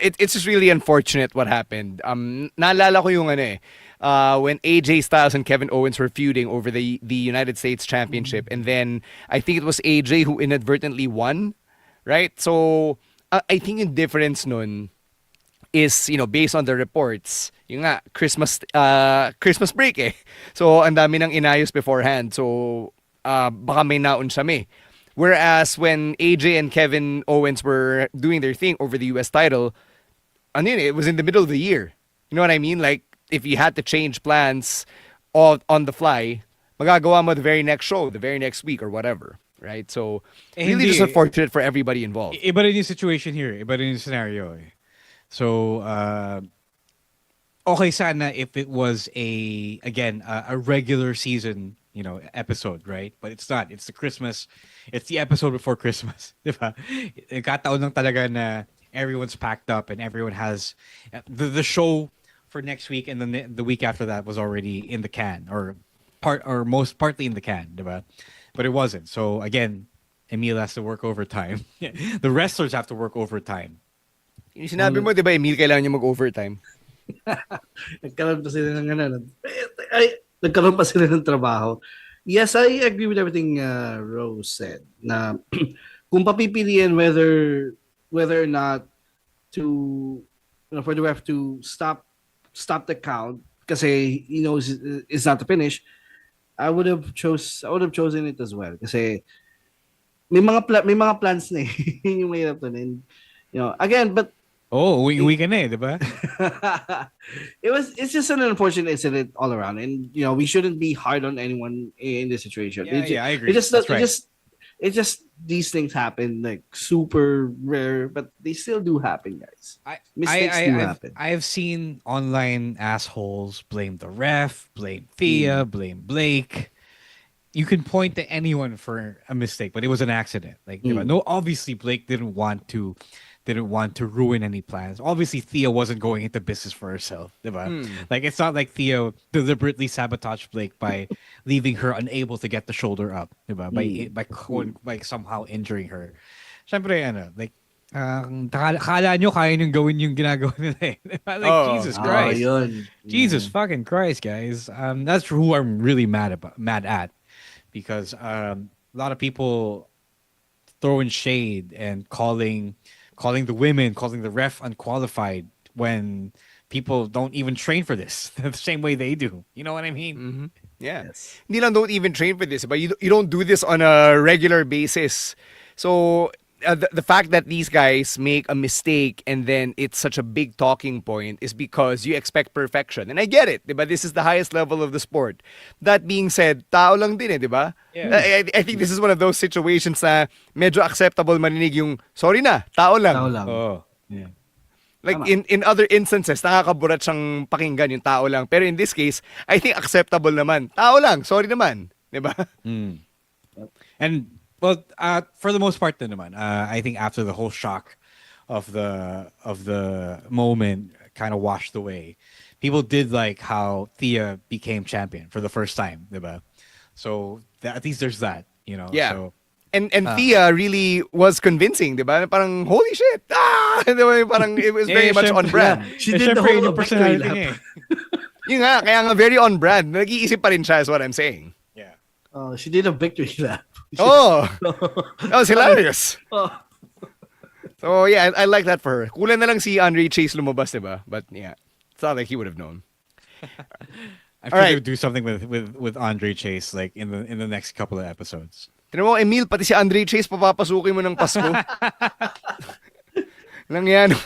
it's just really unfortunate what happened. Naalala ko yung when AJ Styles and Kevin Owens were feuding over the United States Championship, and then I think it was AJ who inadvertently won, right? So I think the difference nun is, based on the reports, yung nga, Christmas break eh. So ang dami nang inayos beforehand. So baka may naun siya may. Whereas when AJ and Kevin Owens were doing their thing over the US title, it was in the middle of the year. You know what I mean? Like, if you had to change plans on the fly, magagawa mo the very next show, the very next week or whatever, right? So, really just unfortunate for everybody involved. Iba rin yung situation here. Iba rin yung scenario eh. So, okay sana if it was a regular season, episode, right? But it's not. It's it's the episode before Christmas. Diba? Kataon lang talaga na everyone's packed up and everyone has the show for next week, and then the week after that was already in the can, or partly in the can, diba? But it wasn't. So again, Emil has to work overtime. The wrestlers have to work overtime. Yung sinabi mo, diba, Emil, kailangan niya mag-overtime? Nagkaroon pa sila ng trabaho. Yes, I agree with everything Rose said. Na kung papipiliin whether or not to, for the ref to stop the count kasi he knows it's not the finish, I would have chosen it as well kasi may mga plans na eh. Yung mahirap dun. And again, but we can diba? It's just an unfortunate incident all around, and we shouldn't be hard on anyone in this situation. Yeah, I agree. It It's just these things happen like super rare, but they still do happen, guys. Mistakes do happen. I've seen online assholes blame the ref, blame Thea, blame Blake. You can point to anyone for a mistake, but it was an accident. Like, diba? No, obviously Blake didn't want to ruin any plans. Obviously, Thea wasn't going into business for herself. Diba? Like, it's not like Thea deliberately sabotaged Blake by leaving her unable to get the shoulder up. Diba? By somehow injuring her. Syempre, like, kala nyo kaya nyo gawin yung ginagawa nila eh. Like, Jesus Christ. Jesus fucking Christ, guys. That's who I'm really mad at. Because a lot of people throwing shade and calling the women, calling the ref unqualified when people don't even train for this the same way they do. You know what I mean? Mm-hmm. Yeah. Yes. Hindi lang don't even train for this, but you don't do this on a regular basis. So the fact that these guys make a mistake and then it's such a big talking point is because you expect perfection. And I get it, diba? This is the highest level of the sport. That being said, tao lang din diba? Yeah. I think this is one of those situations na medyo acceptable marinig yung, sorry na, tao lang. Tao lang. Oh, yeah. Like in other instances, nakakaburat siyang pakinggan yung tao lang. Pero in this case, I think acceptable naman. Tao lang, sorry naman. Diba? And well, for the most part, naman, I think after the whole shock of the moment kind of washed away, people did like how Thea became champion for the first time, diba? So at least there's that, you know. Yeah. So, and Thea really was convincing, diba? Parang holy shit! Diba? Parang it was very much on brand. Yeah. She did the whole victory lap. Yun nga, kaya nga very on brand. Nag-iisip pa rin siya is what I'm saying. Yeah. She did a victory lap. Oh, that was hilarious. So yeah, I like that for her. Kulang na lang si Andre Chase lumabas, diba? But yeah, it's not like he would have known. I'm sure they would do something with Andre Chase like in the next couple of episodes. Tinan mo, Emil, pati si Andre Chase papapasukin mo ng Pasko. Lang yan.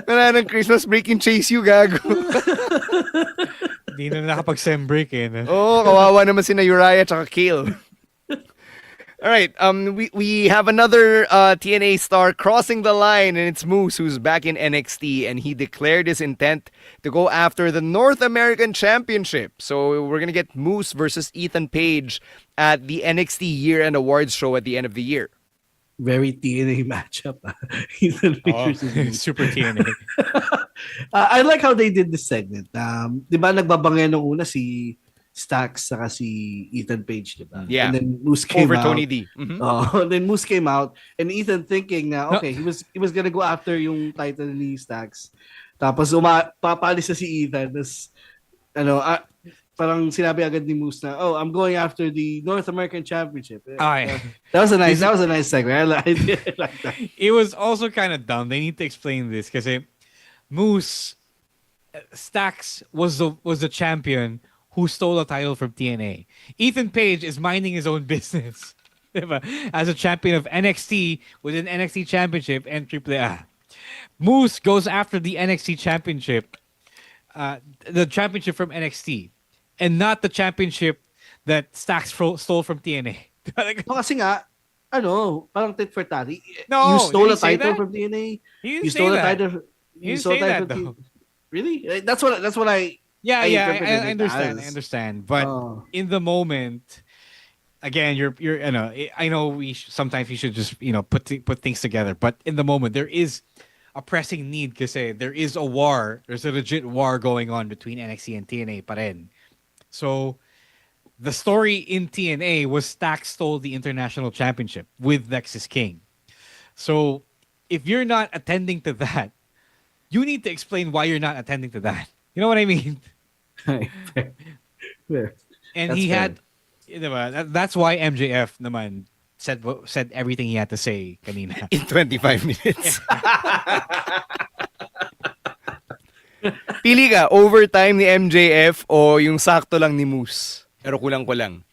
Wala ng Christmas break in Chase you, gago. Di na nakapag-sem break eh. Oh, kawawa naman si na Uriah tsaka Kale. All right, we have another TNA star crossing the line, and it's Moose, who's back in NXT, and he declared his intent to go after the North American Championship. So we're gonna get Moose versus Ethan Page at the NXT Year-End Awards show at the end of the year. Very TNA matchup. Ethan Page is super TNA. I like how they did this segment. Di ba nagbabangay nung una si Stax saka si Ethan Page, diba? Yeah. And then Moose came over out. Tony D. Mm-hmm. Then Moose came out and Ethan thinking na okay, he was gonna go after yung title ni Stax. Tapos papalis na si Ethan. Tapos parang sinabi agad ni Moose na, "Oh, I'm going after the North American Championship." That was a nice segue. I like that. It was also kind of dumb. They need to explain this because Moose Stax was the champion who stole a title from TNA. Ethan Page is minding his own business as a champion of NXT with an NXT championship and AAA. Moose goes after the NXT championship, the championship from NXT, and not the championship that Stax stole from TNA. Kasi nga, parang tit for tat. No, you stole a say title that? from TNA. You stole a title. You stole a title from TNA. Really? That's what I. I understand. But in the moment, again, you're I know sometimes we should just put things together. But in the moment, there is a pressing need because there is a war. There's a legit war going on between NXT and TNA pa rin. So the story in TNA was Stax stole the international championship with Nexus King. So if you're not attending to that, you need to explain why you're not attending to that. You know what I mean? Fair. And he had, that's why MJF naman said everything he had to say kanina. In 25 minutes. Pili ka, overtime ni MJF o yung sakto lang ni Moose? Pero kulang-kulang.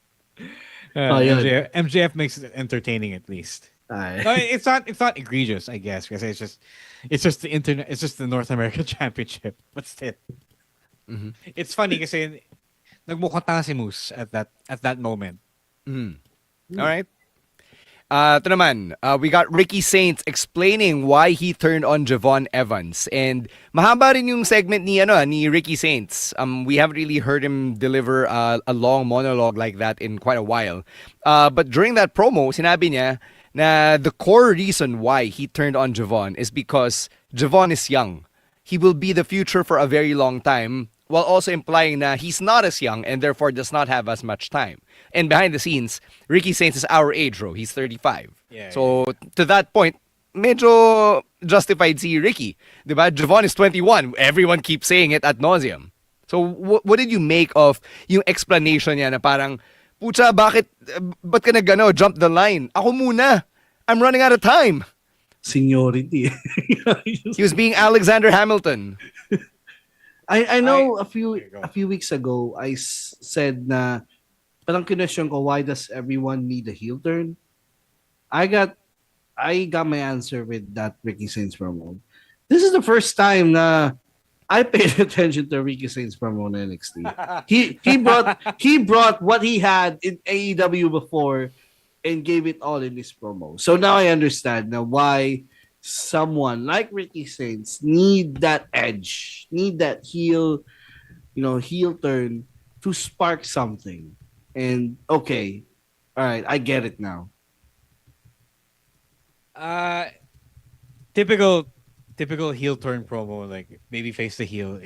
MJF makes it entertaining at least. No, it's not egregious, I guess, because it's just the North American Championship, but still. Mm-hmm. It's funny kasi nagmukhang tanga si Moose at that moment. Mm. All right. Ito naman, we got Ricky Saints explaining why he turned on Javon Evans. And mahaba rin yung segment ni Ricky Saints. We haven't really heard him deliver a long monologue like that in quite a while. But during that promo, sinabi niya na the core reason why he turned on Javon is because Javon is young. He will be the future for a very long time, while also implying na he's not as young and therefore does not have as much time. And behind the scenes, Ricky Saints is our age, bro. He's 35. So to that point, medyo justified si Ricky. Diba? Javon is 21. Everyone keeps saying it ad nauseum. So what did you make of yung explanation niya na parang, pucha, ba't ka nagano, jump the line? Ako muna. I'm running out of time. Seniority. He was being Alexander Hamilton. I know a few weeks ago I said na parang kinwestiyon ko, why does everyone need a heel turn? I got my answer with that Ricky Saints promo. This is the first time na I paid attention to Ricky Saints promo in NXT. He brought what he had in AEW before and gave it all in this promo. So now I understand now why someone like Ricky Saints need that edge, need that heel turn to spark something. And okay, all right, I get it now. Typical heel turn promo, like maybe face the heel.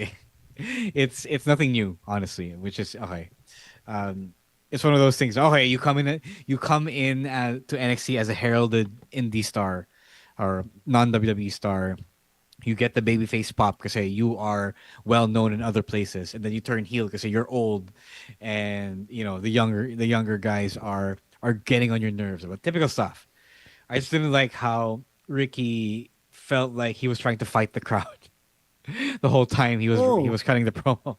It's nothing new, honestly, which is okay. It's one of those things. Okay, you come in to NXT as a heralded indie star or non WWE star. You get the babyface pop because you are well known in other places, and then you turn heel because you're old, and the younger guys are getting on your nerves. But typical stuff. I just didn't like how Ricky felt like he was trying to fight the crowd the whole time he was cutting the promo.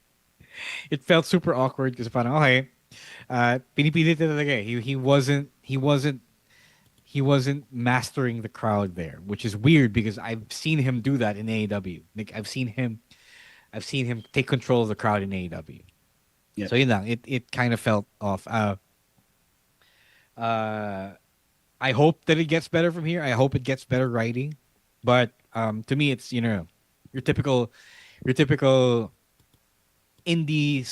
It felt super awkward because parang okay, pinipilit talaga. He wasn't mastering the crowd there, which is weird because I've seen him do that in AEW. Like I've seen him take control of the crowd in AEW. Yeah. So it kind of felt off. I hope that it gets better from here. I hope it gets better writing. But to me, it's your typical indie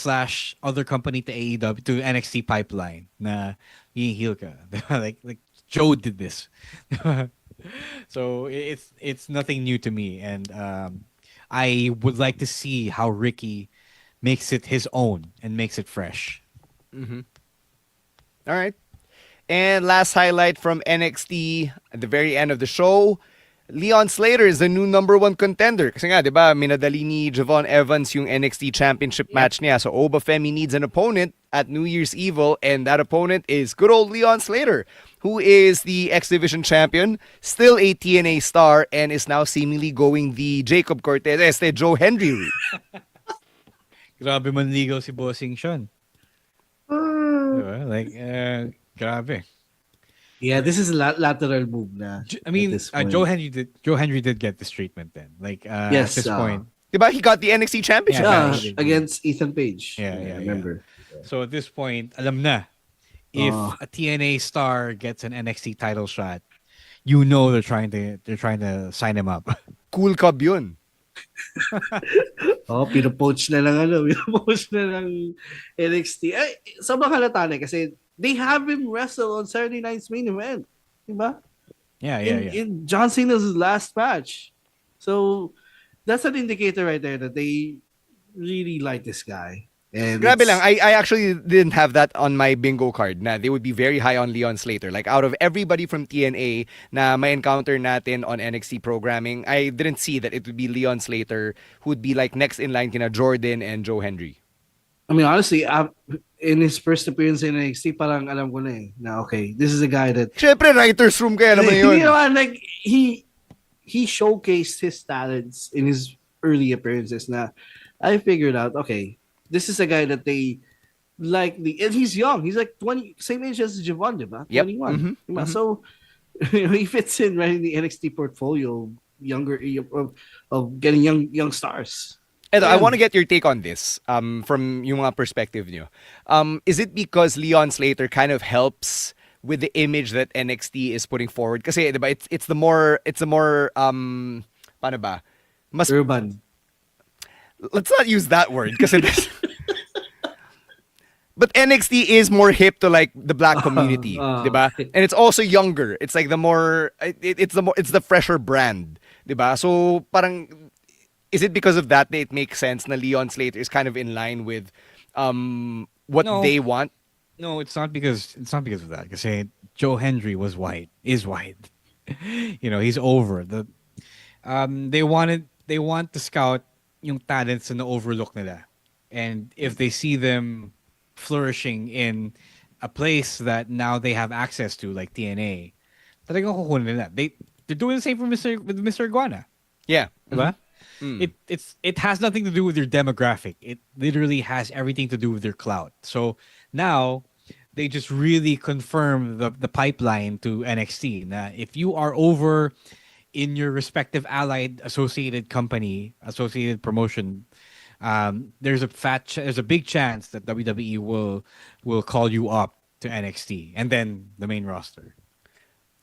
/ other company to AEW to NXT pipeline na being heel ka. like Joe did this. So it's nothing new to me, and I would like to see how Ricky makes it his own and makes it fresh. Mm-hmm. All right. And last highlight from NXT at the very end of the show, Leon Slater is the new #1 contender. Kasi nga, di ba, minadali ni Javon Evans yung NXT Championship match niya. So Oba Femi needs an opponent at New Year's Evil, and that opponent is good old Leon Slater, who is the X Division champion, still a TNA star, and is now seemingly going the Jacob Cortez, Joe Hendry route. Grabe manligaw si Bossing Sean. Diba? Like, grabe. Yeah, this is a lateral move na. I mean, Joe Hendry did get this treatment then. Like, yes, at this point. Diba, he got the NXT championship match against Ethan Page. Yeah, I remember. Yeah. So at this point, alam na, if a TNA star gets an NXT title shot, they're trying to sign him up. Cool cub yun. Pinopoach na ng NXT. Ay, sobrang halata na kasi they have him wrestle on Saturday night's main event. Diba? Yeah. In John Cena's last match. So, that's an indicator right there that they really like this guy. And grabe lang, I actually didn't have that on my bingo card na they would be very high on Leon Slater. Like, out of everybody from TNA na may encounter natin on NXT programming, I didn't see that it would be Leon Slater who would be like next in line kina Jordan and Joe Hendry. I mean, honestly, in his first appearance in NXT, parang alam ko na okay, this is a guy that... Siyempre, writer's room kaya naman yun. Like, he showcased his talents in his early appearances na I figured out, okay, this is a guy that they like, and he's young. He's like 20, same age as Javon, diba? Yep. 21. Mm-hmm. So, he fits in right in the NXT portfolio, of getting young stars. Edo, I want to get your take on this from yung mga perspective nyo. Is it because Leon Slater kind of helps with the image that NXT is putting forward. Kasi, diba, it's the more paano ba? Mas Urban. let's not use that word kasi but NXT is more hip to like the black community, diba? And it's also younger. It's like it's the fresher brand, diba? So parang is it because of that it makes sense na Leon Slater is kind of in line with what they want? No, it's not because of that. Because Joe Hendry is white. He's over. They want to scout yung talents na overlook nila. And if they see them flourishing in a place that now they have access to, like TNA, talagang kukunin nila. They're doing the same with Mr. Iguana. Yeah. Diba? It has nothing to do with your demographic. It literally has everything to do with their clout. So now they just really confirm the pipeline to NXT. Now, if you are over in your respective allied associated company, associated promotion, there's a big chance that WWE will call you up to NXT and then the main roster.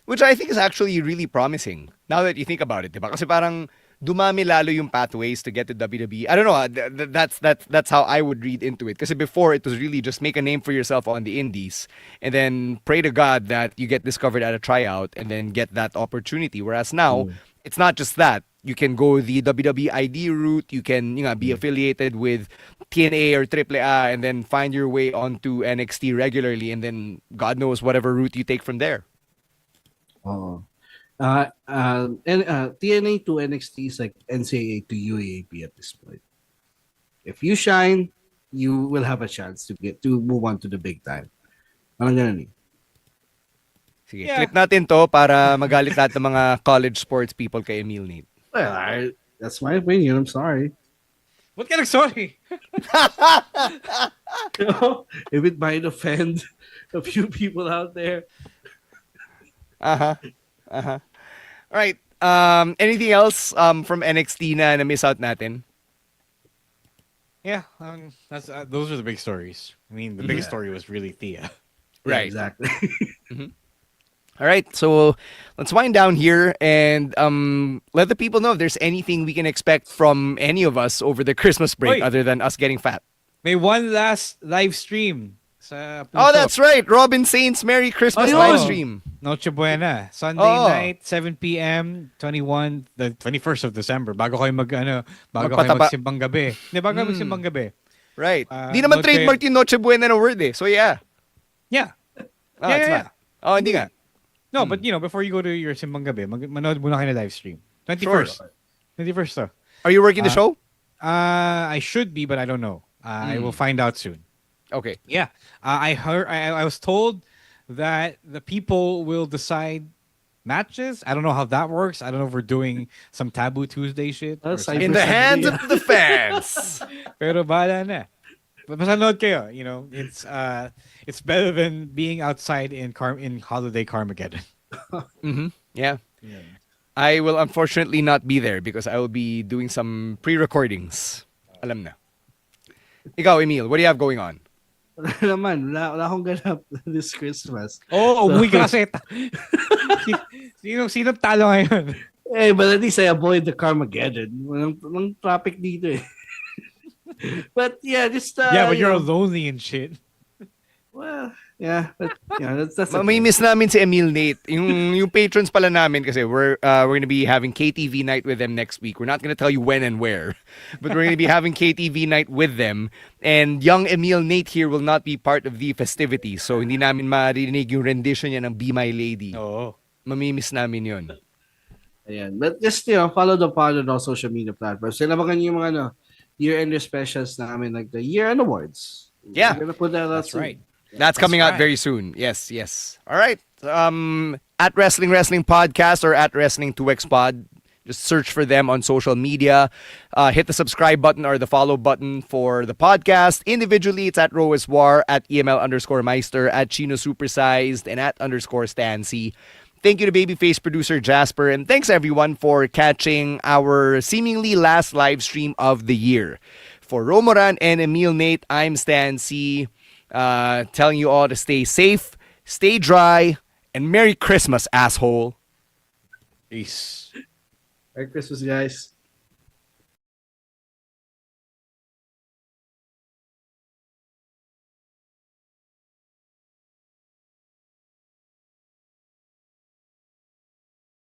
Which I think is actually really promising. Now that you think about it, diba? Kasi parang dumami lalo yung pathways to get to WWE. I don't know. That's how I would read into it. Because before it was really just make a name for yourself on the indies and then pray to God that you get discovered at a tryout and then get that opportunity. Whereas now, it's not just that. You can go the WWE ID route. You can be affiliated with TNA or AAA and then find your way onto NXT regularly. And then God knows whatever route you take from there. Oh. TNA to NXT is like NCAA to UAAP at this point. If you shine, you will have a chance to move on to the big time. Parang ganun eh. Sige, clip natin to para magalit lahat ng mga college sports people kay Emil Nate. Well, that's my opinion. I'm sorry. What kind of sorry? If it might offend a few people out there. All right. Anything else from NXT na miss out natin? Yeah, those are the big stories. I mean, the big story was really Thea. Yeah, Right. exactly. All right. So let's wind down here and let the people know if there's anything we can expect from any of us over the Christmas break other than us getting fat. May one last live stream. Sa Oh, that's right. Robin Saints Merry Christmas live stream. Noche Buena. Sunday night, 7 p.m., the 21st of December. Bago kayo kayo magsimbang gabi. Hindi, bago kayo magsimbang gabi. Right. Di naman trademark yung Noche Buena na word eh. So yeah. Yeah. Oh, it's not. Oh, hindi nga. No, but before you go to your simbang gabi, manood muna kayo na live stream. 21st. Sure. 21st to. Are you working the show? I should be, but I don't know. I will find out soon. Okay. Yeah. I was told that the people will decide matches. I don't know how that works. I don't know if we're doing some Taboo Tuesday shit. In the hands of the fans. Pero bala na. Basta nood kayo. It's better than being outside in holiday Carmageddon. Yeah. I will unfortunately not be there because I will be doing some pre-recordings. Alam na. Ikaw, Emil, what do you have going on? Wala akong ganap this Christmas. Umuwi ka kasi. Sino talo ngayon? But at least I avoid the Carmageddon. Walang traffic dito eh. But yeah, just but you're lonely and shit. Well, yeah, but that's okay. May miss namin si Emil Nate. Yung patrons pala namin kasi we're going to be having KTV night with them next week. We're not going to tell you when and where, but we're going to be having KTV night with them. And young Emil Nate here will not be part of the festivities. So hindi namin marinig yung rendition niya ng Be My Lady. Oo. Mamimiss namin yun. Ayan. But just, follow the pod on all social media platforms. Sinabakan yung mga year-end specials namin, like the year-end awards. Yeah. We're gonna put that out That's soon. right. That's coming out very soon. Yes. All right. At Wrestling Podcast or at Wrestling 2X Pod. Just search for them on social media. Hit the subscribe button or the follow button for the podcast. Individually, it's at Roas War, at EML_Meister, at Chino Supersized, and at _Stancy. Thank you to Babyface producer Jasper, and thanks everyone for catching our seemingly last live stream of the year. For Romoran and Emil Nate, I'm Stan C. Telling you all to stay safe, Stay dry, and Merry Christmas, asshole. Peace. Merry Christmas, guys.